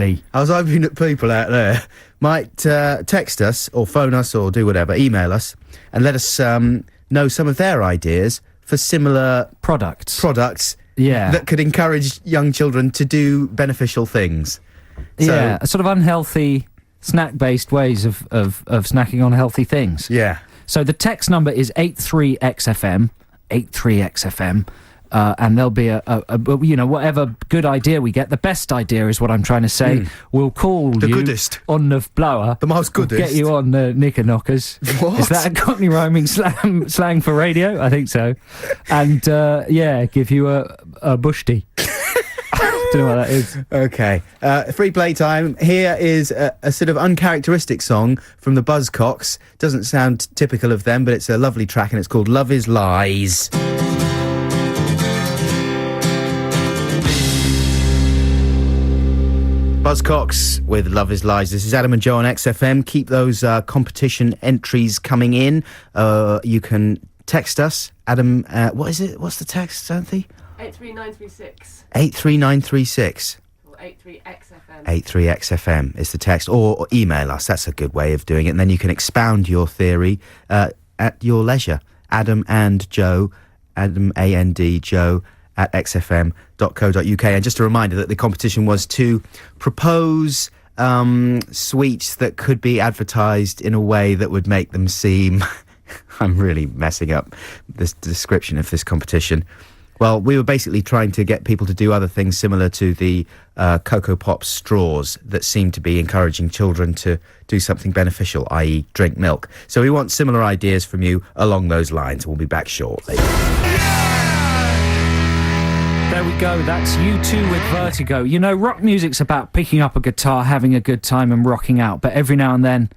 people out there might text us or phone us or do whatever, email us and let us know some of their ideas for similar products that could encourage young children to do beneficial things. Yeah, a sort of unhealthy snack-based ways of snacking on healthy things. Yeah. So the text number is 83XFM, 83XFM. And there'll be a whatever good idea we get. The best idea is what I'm trying to say. We'll call the you goodest on the blower. The most goodest. We'll get you on knicker knockers. What? Is that a Cockney rhyming slang for radio? I think so. And give you a bushty. Don't know what that is. Okay. Free playtime. Here is a sort of uncharacteristic song from the Buzzcocks. Doesn't sound typical of them, but it's a lovely track and it's called Love Is Lies. Buzzcocks with Love Is Lies. This is Adam and Joe on XFM. Keep those competition entries coming in. You can text us. Adam, what is it? What's the text, Santhi? 83936. 83936. Or 83XFM. 83XFM is the text. Or email us. That's a good way of doing it. And then you can expound your theory at your leisure. Adam and Joe, Adam A-N-D, Joe, at xfm.co.uk. And just a reminder that the competition was to propose sweets that could be advertised in a way that would make them seem... I'm really messing up this description of this competition. Well, we were basically trying to get people to do other things similar to the Cocoa Pop straws that seem to be encouraging children to do something beneficial, i.e. drink milk. So we want similar ideas from you along those lines. We'll be back shortly. There we go, that's U2 with Vertigo. You know, rock music's about picking up a guitar, having a good time and rocking out, but every now and then,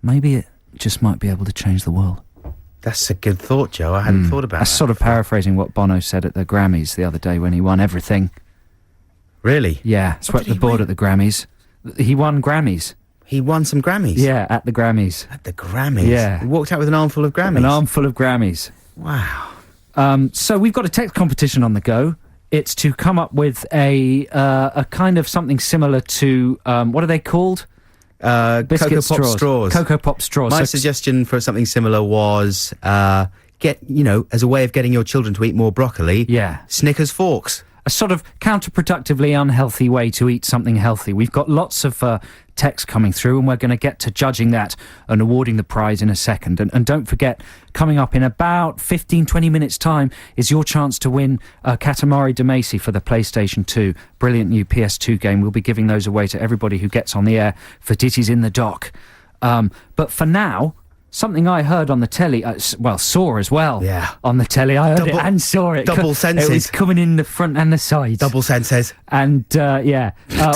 maybe it just might be able to change the world. That's a good thought, Joe. I hadn't thought about That's that. sort of paraphrasing what Bono said at the Grammys the other day when he won everything. Really? Yeah, swept the board at the Grammys. He won Grammys. He won some Grammys? Yeah, at the Grammys. At the Grammys? Yeah. He walked out with an armful of Grammys? An armful of Grammys. Wow. So we've got a text competition on the go. It's to come up with a kind of something similar to, what are they called? Cocoa Pop straws. Cocoa Pop straws. My So- suggestion for something similar was, as a way of getting your children to eat more broccoli, Yeah. Snickers forks. a sort of counterproductively unhealthy way to eat something healthy. We've got lots of text coming through, and we're going to get to judging that and awarding the prize in a second. And don't forget, coming up in about 15-20 minutes' time is your chance to win Katamari Damacy for the PlayStation 2. Brilliant new PS2 game. We'll be giving those away to everybody who gets on the air for Ditties in the Dock. But for now, something I heard on the telly, saw as well. Yeah. On the telly, I heard it Double- and saw it. double senses. It was coming in the front and the sides. Double senses. And,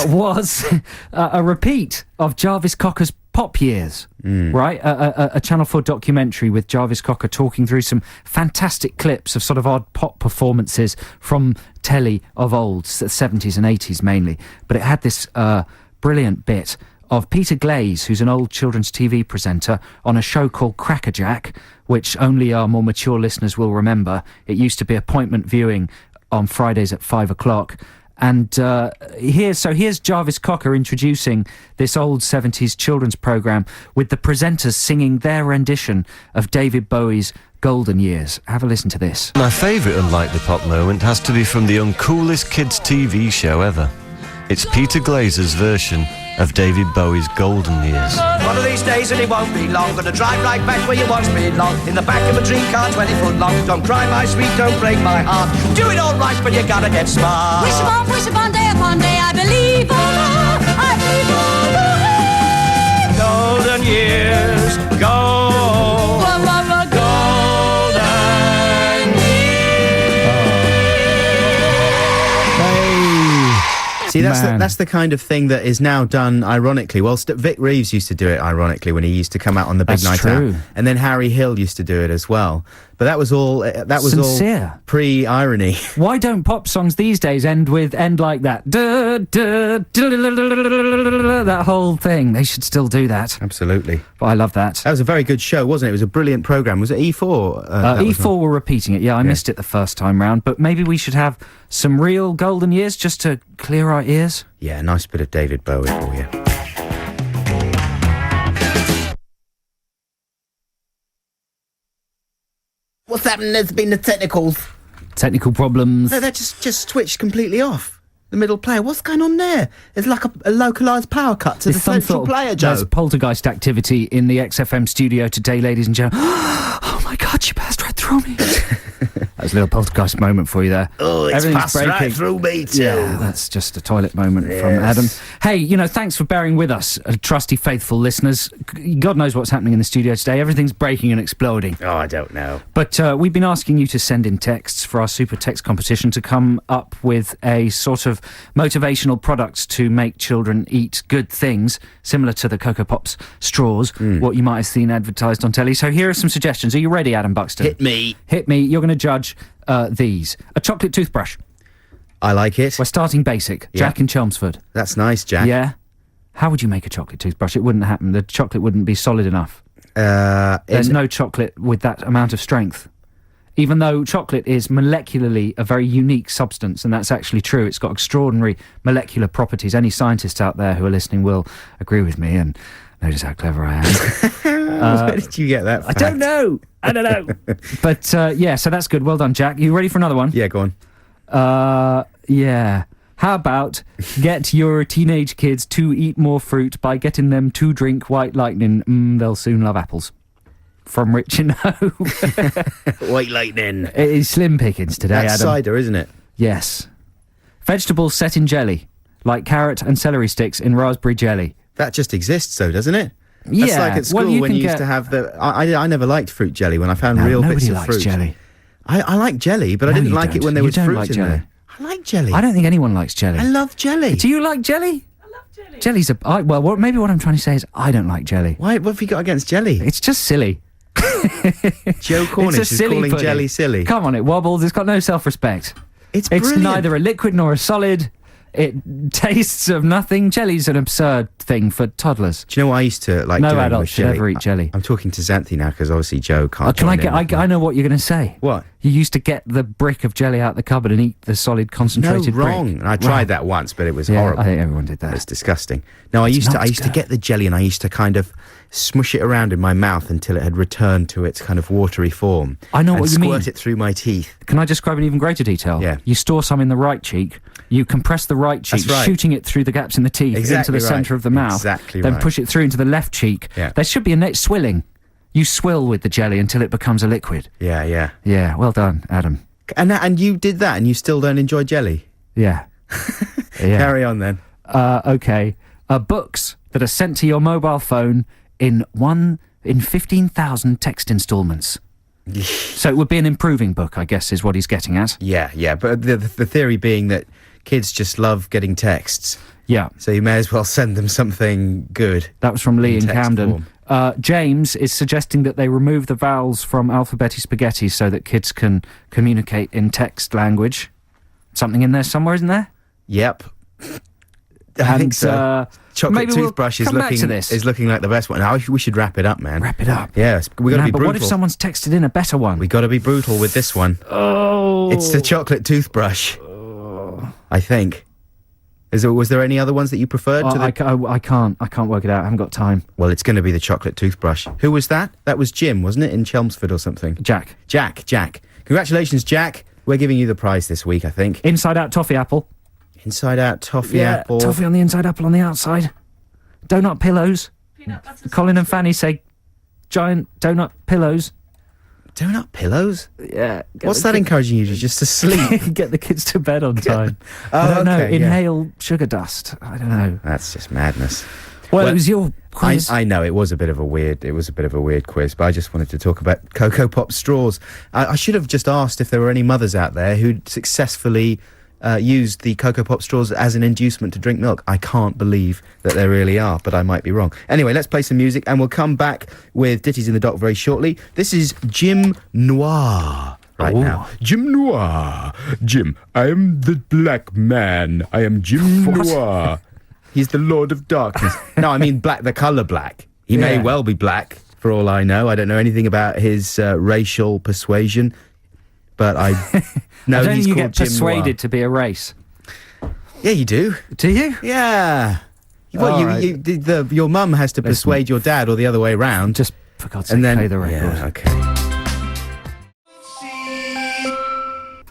was a repeat of Jarvis Cocker's Pop Years, right? A Channel 4 documentary with Jarvis Cocker talking through some fantastic clips of sort of odd pop performances from telly of old, the 70s and 80s mainly. But it had this brilliant bit of Peter Glaze, who's an old children's TV presenter, on a show called Crackerjack, which only our more mature listeners will remember. It used to be appointment viewing on Fridays at 5 o'clock. And here's Jarvis Cocker introducing this old 70s children's programme with the presenters singing their rendition of David Bowie's Golden Years. Have a listen to this. My favourite unlikely pop moment has to be from the uncoolest kids' TV show ever. It's Peter Glazer's version of David Bowie's Golden Years. One of these days and it won't be long. Gonna drive right back where you once belonged. In the back of a dream car 20 foot long. Don't cry my sweet, don't break my heart. Do it all right but you gotta get smart. Wish upon day, I believe I believe Golden years, golden See, Man. that's the kind of thing that is now done ironically. Well, Vic Reeves used to do it ironically when he used to come out on the Big That's Night true. Out, and then Harry Hill used to do it as well. But that was all Sincere. all pre-irony. Why don't pop songs these days end like that? That whole thing. They should still do that. Absolutely. But I love that. That was a very good show, wasn't it? It was a brilliant programme. Was it E4? E4 were repeating it. Yeah, I missed it the first time round. But maybe we should have some real golden years just to clear our ears. Yeah, nice bit of David Bowie for you. What's happened? There's been the technicals. Technical problems. No, that just switched completely off. The middle player. What's going on there? There's like a localised power cut to the central player, Joe. There's poltergeist activity in the XFM studio today, ladies and gentlemen. Oh my God, she passed right through me. That was a little poltergeist moment for you there. Oh, it's Everything's passed breaking. right through me too. Yeah, that's just a toilet moment from Adam. Hey, thanks for bearing with us, trusty, faithful listeners. God knows what's happening in the studio today. Everything's breaking and exploding. Oh, I don't know. But we've been asking you to send in texts for our super text competition to come up with a sort of motivational product to make children eat good things, similar to the Cocoa Pops straws, what you might have seen advertised on telly. So here are some suggestions. Are you ready, Adam Buxton? Hit me. Hit me. You're going to judge these. A chocolate toothbrush. I like it. We're starting basic. Yeah. Jack in Chelmsford. That's nice, Jack. Yeah. How would you make a chocolate toothbrush? It wouldn't happen. The chocolate wouldn't be solid enough. There's no chocolate with that amount of strength. Even though chocolate is molecularly a very unique substance, and that's actually true. It's got extraordinary molecular properties. Any scientists out there who are listening will agree with me and notice how clever I am. Where did you get that fact? I don't know. But, so that's good. Well done, Jack. You ready for another one? Yeah, go on. Yeah. How about get your teenage kids to eat more fruit by getting them to drink White Lightning? They'll soon love apples. From Rich and Ho. White Lightning. It is slim pickings today, That's Adam. cider, isn't it? Yes. Vegetables set in jelly, like carrot and celery sticks in raspberry jelly. That just exists, though, doesn't it? Yeah. That's like at school well, when can you used get... to have the... I never liked fruit jelly when I found No, real bits nobody of likes fruit. jelly. I like jelly, but I No, didn't you like it don't. when there You was don't fruit like in jelly. there. I like jelly. I don't think anyone likes jelly. I love jelly. Do you like jelly? I love jelly. Jelly's maybe what I'm trying to say is I don't like jelly. Why? What have you got against jelly? It's just silly. Joe Cornish is calling pudding. jelly silly. Come on, it wobbles. It's got no self-respect. It's brilliant. neither a liquid nor a solid. It tastes of nothing. Jelly's an absurd thing for toddlers. Do you know what I used to like No doing adult with should jelly? ever eat jelly. I'm talking to Xanthi now because obviously Joe can't. Can I join get? in. I know what you're going to say. What? You used to get the brick of jelly out the cupboard and eat the solid concentrated No, wrong. brick. I tried that once, but it was Yeah, horrible. I think everyone did that. It's disgusting. No, I used not to good. get the jelly and I used to kind of smush it around in my mouth until it had returned to its kind of watery form. I know and what you mean. squirt it through my teeth. Can I describe in even greater detail? Yeah. You store some in the right cheek. You compress the right cheek, That's right. shooting it through the gaps in the teeth Exactly into the right. centre of the mouth. Exactly Then right. push it through into the left cheek. Yeah. There should be a net swilling. You swill with the jelly until it becomes a liquid. Yeah, yeah. Yeah, well done, Adam. And you did that and you still don't enjoy jelly? Yeah. Yeah. Carry on then. Okay. Books that are sent to your mobile phone in 15,000 text installments. So it would be an improving book, I guess, is what he's getting at. Yeah, yeah. But the theory being that kids just love getting texts. Yeah. So you may as well send them something good. That was from Lee in text Camden. form. James is suggesting that they remove the vowels from alphabetti spaghetti so that kids can communicate in text language. Something in there somewhere, isn't there? Yep. I think so. Chocolate maybe we'll toothbrush come back to this. is looking like the best one. Now, we should wrap it up, man. Wrap it up. Yes, we got to be but brutal. what if someone's texted in a better one? We got to be brutal with this one. Oh. It's the chocolate toothbrush. I think. Was there any other ones that you preferred? I can't work it out. I haven't got time. Well, it's going to be the chocolate toothbrush. Who was that? That was Jim, wasn't it, in Chelmsford or something? Jack. Congratulations, Jack. We're giving you the prize this week, I think. Inside out toffee apple. Inside out toffee apple. Toffee on the inside, apple on the outside. Donut pillows. Colin and Fanny say giant donut pillows. Donut pillows? Yeah. What's that encouraging you to just to sleep? Get the kids to bed on time. Oh, I don't know. okay, yeah. Inhale sugar dust. I don't know. That's just madness. Well, it was your quiz. I know it was a bit of a weird quiz, but I just wanted to talk about Cocoa Pop straws. I should have just asked if there were any mothers out there who'd successfully used the Cocoa Pop straws as an inducement to drink milk. I can't believe that there really are, but I might be wrong. Anyway, let's play some music and we'll come back with Ditties in the Dock very shortly. This is Jim Noir right now. Jim Noir. Jim, I am the black man. I am Jim Noir. He's the Lord of Darkness. No, I mean black, the colour black. He may well be black, for all I know. I don't know anything about his racial persuasion, but I know I don't he's think you called get Jim persuaded Noir. to be a race. Yeah, you do. Do you? Yeah. Well, your mum has to persuade your dad, or the other way round. Just for God's sake, play the record. Yeah, okay.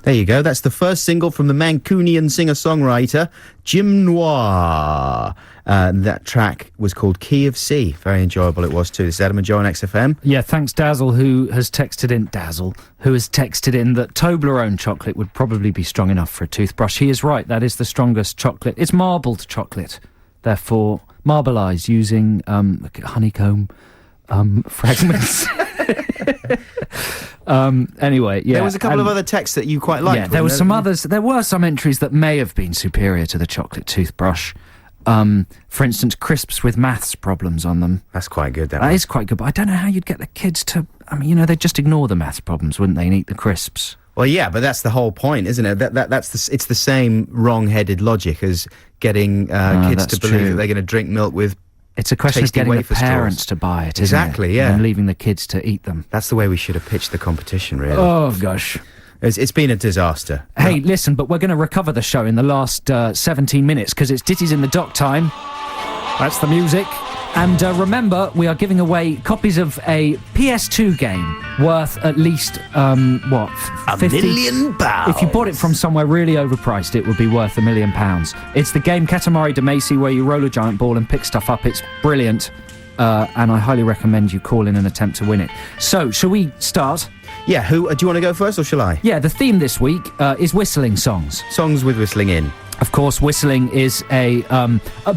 There you go. That's the first single from the Mancunian singer-songwriter Jim Noir. That track was called Key of C. Very enjoyable it was too. This is Adam and Joe on XFM. Yeah, thanks Dazzle, who has texted in that Toblerone chocolate would probably be strong enough for a toothbrush. He is right. That is the strongest chocolate. It's marbled chocolate, therefore marbleized using honeycomb fragments. Anyway, yeah. There was a couple of other texts that you quite liked. Yeah, there were some others. There were some entries that may have been superior to the chocolate toothbrush. For instance, crisps with maths problems on them. That's quite good. That is quite good, but I don't know how you'd get the kids to... I mean, they'd just ignore the maths problems, wouldn't they, and eat the crisps? Well, yeah, but that's the whole point, isn't it? It's the same wrong-headed logic as getting kids to believe that they're going to drink milk with. It's a question of getting the parents to buy it, isn't exactly, it? Yeah, and leaving the kids to eat them. That's the way we should have pitched the competition, really. Oh gosh. It's been a disaster. Hey, listen, but we're going to recover the show in the last 17 minutes because it's Ditties in the Dock time. That's the music. And remember, we are giving away copies of a PS2 game worth at least, £50 million? If you bought it from somewhere really overpriced, it would be worth £1 million. It's the game Katamari Damacy, where you roll a giant ball and pick stuff up. It's brilliant. And I highly recommend you call in and attempt to win it. So, shall we start? Yeah, do you want to go first or shall I? Yeah, the theme this week is whistling songs. Songs with whistling in. Of course, whistling is a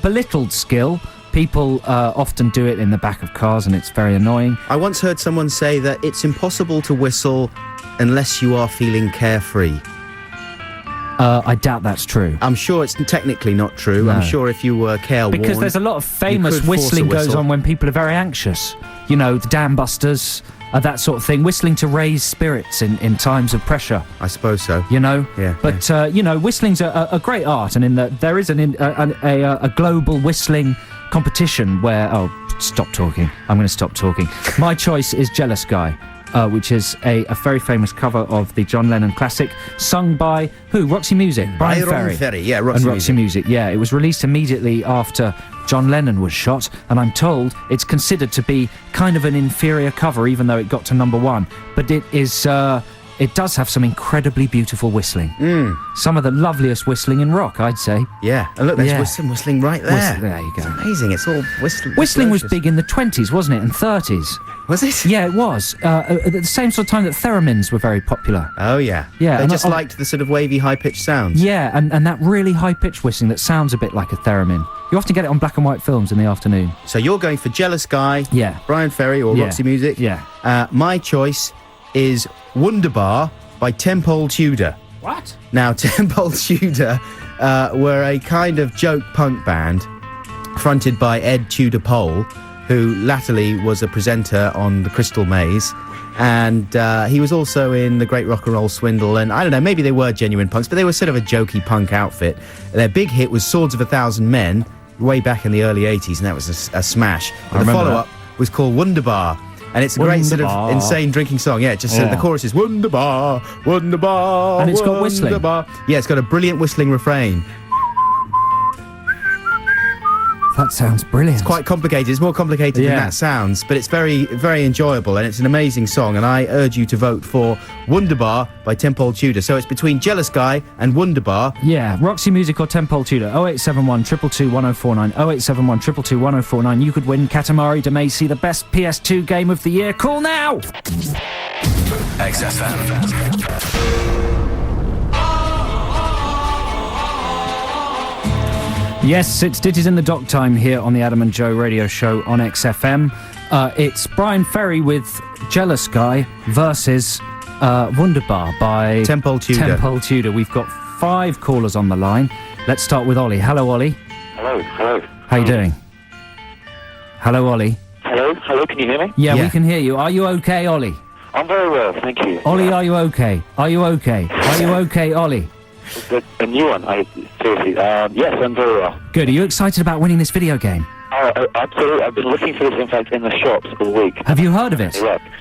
belittled skill. People often do it in the back of cars and it's very annoying. I once heard someone say that it's impossible to whistle unless you are feeling carefree. I doubt that's true. I'm sure it's technically not true. No. I'm sure if you were careworn... Because there's a lot of famous whistling goes on when people are very anxious. You know, the Dam Busters, that sort of thing. Whistling to raise spirits in times of pressure. I suppose so. You know? Yeah. But, you know, whistling's a great art, and there is a global whistling competition where... Oh, stop talking. I'm going to stop talking. My choice is Jealous Guy. Which is a very famous cover of the John Lennon classic, sung by who? Roxy Music, Brian Ferry. Yeah, Roxy Music. Yeah, it was released immediately after John Lennon was shot, and I'm told it's considered to be kind of an inferior cover, even though it got to number 1. But it is. It does have some incredibly beautiful whistling. Some of the loveliest whistling in rock, I'd say. Yeah, and look, there's whistling right there. There you go. It's amazing. It's all whistling. Whistling was big in the 20s, wasn't it, and 30s? Was it? Yeah, it was. At the same sort of time that theremins were very popular. Oh, yeah. Yeah. They just liked the sort of wavy, high-pitched sounds. Yeah, and that really high-pitched whistling that sounds a bit like a theremin. You often get it on black and white films in the afternoon. So you're going for Jealous Guy, yeah, Brian Ferry or Roxy Music. Yeah. My choice is Wunderbar by Tempole Tudor. What? Now, Tempole Tudor were a kind of joke punk band fronted by Ed Tudor Pole, who latterly was a presenter on The Crystal Maze. And he was also in The Great Rock and Roll Swindle. And I don't know, maybe they were genuine punks, but they were sort of a jokey punk outfit. Their big hit was Swords of a Thousand Men, way back in the early 80s, and that was a smash. But the follow-up was called Wunderbar. And it's a great sort of insane drinking song. Yeah, just the chorus is Wunderbar, Wunderbar, and it's got whistling. Yeah, it's got a brilliant whistling refrain. That sounds brilliant. It's quite complicated. It's more complicated than that sounds, but it's very, very enjoyable, and it's an amazing song, and I urge you to vote for Wunderbar by Tempole Tudor. So it's between Jealous Guy and Wunderbar. Yeah, Roxy Music or Tempole Tudor. 0871 222 1049. 0871 222 1049. You could win Katamari Damacy, the best PS2 game of the year. Call now! XFM. Yes, it's Ditties in the Dock time here on the Adam and Joe radio show on XFM. It's Brian Ferry with Jealous Guy versus Wunderbar by Tempole Tudor. We've got 5 callers on the line. Let's start with Ollie. Hello, Ollie. Hello. How you doing? Hello, Ollie. Hello, can you hear me? Yeah, we can hear you. Are you okay, Ollie? I'm very well, thank you. Ollie, are you okay? Are you okay? Are you okay, Ollie? A new one, seriously. Yes, I'm very well. Good. Are you excited about winning this video game? Absolutely. I've been looking for this, in fact, in the shops all week. Have you heard of it?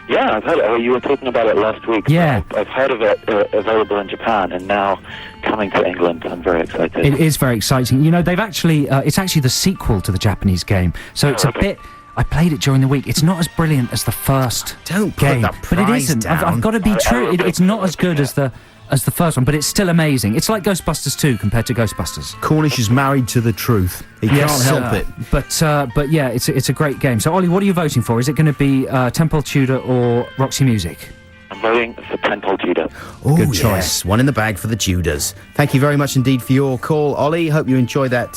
Yeah, I've heard it. You were talking about it last week. Yeah. I've heard of it available in Japan, and now coming to England. I'm very excited. It is very exciting. You know, they've actually... it's actually the sequel to the Japanese game. So it's a bit... I played it during the week. It's not as brilliant as the first game. But it isn't. I've got to be true. It's not as good as the first one, but it's still amazing. It's like Ghostbusters 2 compared to Ghostbusters. Cornish is married to the truth. He can't help it. But yeah, it's a great game. So, Ollie, what are you voting for? Is it going to be Tempole Tudor or Roxy Music? I'm voting for Tempole Tudor. Oh, good choice. One in the bag for the Tudors. Thank you very much indeed for your call, Ollie. Hope you enjoyed that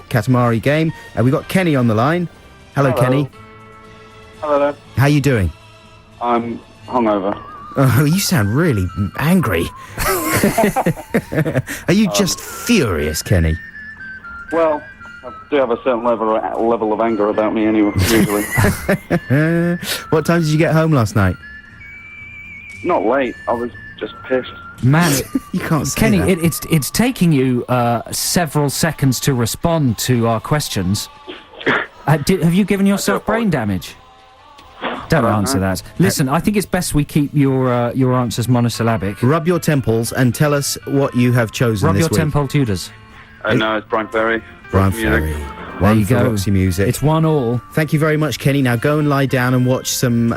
Katamari game. We've got Kenny on the line. Hello, Kenny. Hello there. How you doing? I'm hungover. Oh, you sound really angry. Are you just furious, Kenny? Well, I do have a certain level of anger about me anyway, usually. What time did you get home last night? Not late. I was just pissed. Man, you can't say Kenny, that. it's taking you several seconds to respond to our questions. Have you given yourself brain damage? Don't answer that. Listen, I think it's best we keep your answers monosyllabic. Rub your temples and tell us what you have chosen Rub this your week. Tempole Tudors. No, it's Brian Ferry. Brian Ferry. There you go. Roxy Music. It's 1-1. Thank you very much, Kenny. Now go and lie down and watch some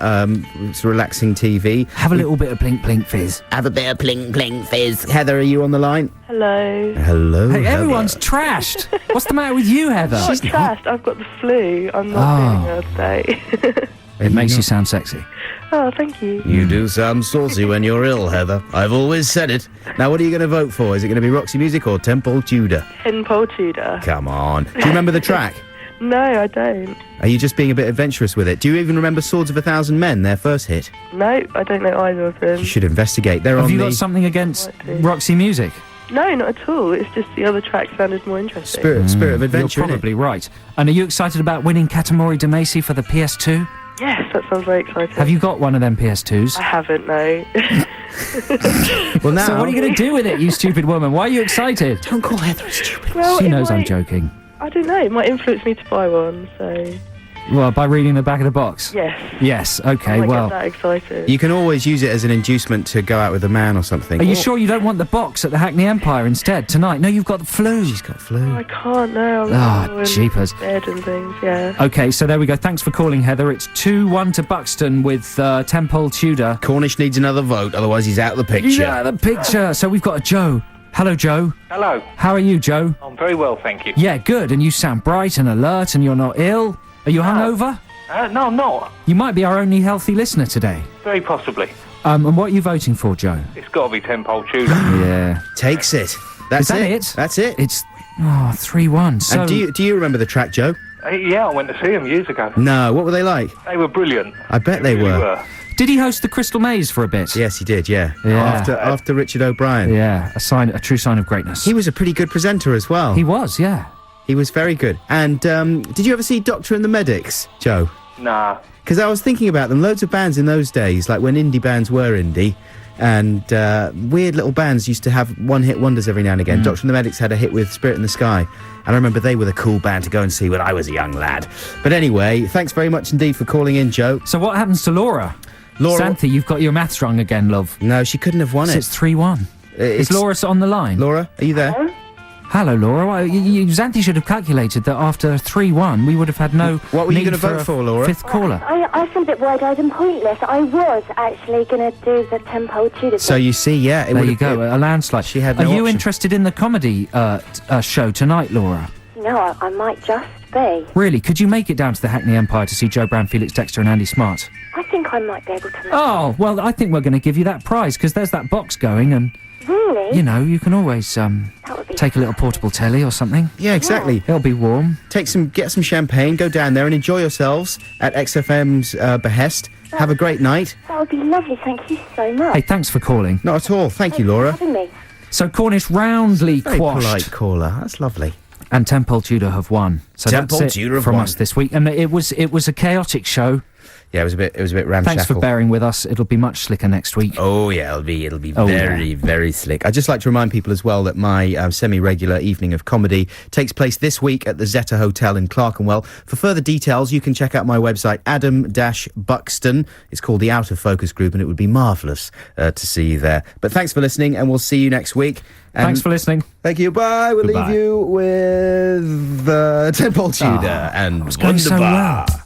relaxing TV. Have a little bit of blink blink fizz. Have a bit of blink blink fizz. Heather, are you on the line? Hello. Hello. Hey, Heather. everyone's trashed. What's the matter with you, Heather? Not trashed. I've got the flu. I'm not feeling well today. It makes you sound sexy. Oh, thank you. You do sound saucy when you're ill, Heather. I've always said it. Now, what are you going to vote for? Is it going to be Roxy Music or Tempole Tudor? Tempole Tudor. Come on. Do you remember the track? No, I don't. Are you just being a bit adventurous with it? Do you even remember Swords of a Thousand Men, their first hit? No, I don't know either of them. You should investigate. Have you got something against Roxy Music? No, not at all. It's just the other track sounded more interesting. Spirit of adventure. You're probably right. And are you excited about winning Katamari Damacy for the PS2? Yes, that sounds very exciting. Have you got one of them PS2s? I haven't, no. Well, now... So what are you going to do with it, you stupid woman? Why are you excited? Don't call Heather stupid. Well, She it knows I'm might- joking. I don't know, it might influence me to buy one, so... Well, by reading the back of the box? Yes. Yes, I okay, might well... get that excited. You can always use it as an inducement to go out with a man or something. Are you sure you don't want the box at the Hackney Empire instead tonight? No, you've got the flu. She's got flu. I can't now. Ah, jeepers. Bed and things, yeah. Okay, so there we go. Thanks for calling, Heather. It's 2-1 to Buxton with Tempole Tudor. Cornish needs another vote, otherwise he's out of the picture. He's out of the picture. So we've got a Joe. Hello, Joe. Hello. How are you, Joe? I'm very well, thank you. Yeah, good. And you sound bright and alert and you're not ill. Are you hungover? No, I'm not. You might be our only healthy listener today. Very possibly. And what are you voting for, Joe? It's got to be Tempole Tudor. Yeah. Takes it. That's Is that it. it? That's it. It's 3-1. So And do you remember the track, Joe? Yeah, I went to see them years ago. No. What were they like? They were brilliant. I bet they really were. did he host the Crystal Maze for a bit? Yes, he did. Yeah. Yeah. After Richard O'Brien. Yeah, a true sign of greatness. He was a pretty good presenter as well. He was, yeah. He was very good. And did you ever see Doctor and the Medics, Joe? Nah. Because I was thinking about them. Loads of bands in those days, like when indie bands were indie, and weird little bands used to have one-hit wonders every now and again. Doctor and the Medics had a hit with Spirit in the Sky, and I remember they were the cool band to go and see when I was a young lad. But anyway, thanks very much indeed for calling in, Joe. So what happens to Laura? Xanthi, you've got your maths wrong again, love. No, she couldn't have won it. It's 3-1. Is Laura on the line? Laura, are you there? Hello, Laura. Well, Xanthi should have calculated that after 3-1, we would have had no. What were you going to vote for, Laura? Fifth caller. I feel a bit wide-eyed and pointless. I was actually going to do the Tempole Tudor. So you see, yeah, there you go, a landslide. She had Are no you option. interested in the comedy show tonight, Laura? No, I might just be. Really? Could you make it down to the Hackney Empire to see Joe Brown, Felix Dexter and Andy Smart? I think I might be able to. Oh, well, I think we're going to give you that prize, because there's that box going, and, Really? you know, you can always take a little portable telly or something. Yeah, exactly. It'll be warm. Get some champagne, go down there and enjoy yourselves at XFM's behest. Have a great night. That would be lovely, thank you so much. Hey, thanks for calling. Not at all. Thank you, Thanks Laura. for having me. So Cornish roundly Very quashed. polite caller. That's lovely. And Tempole Tudor have won. So Tempole that's it Tudor have from won. us this week. And it was a chaotic show. Yeah, it was a bit ramshackle. Thanks for bearing with us. It'll be much slicker next week. Oh yeah, it'll be very slick. I'd just like to remind people as well that my semi-regular evening of comedy takes place this week at the Zeta Hotel in Clerkenwell. For further details, you can check out my website, Adam-Buxton. It's called the Out of Focus Group, and it would be marvellous to see you there. But thanks for listening, and we'll see you next week. And Thanks for listening. Thank you. Bye. We'll Goodbye. leave you with Tempole Tudor and it's going so Wunderbar. well.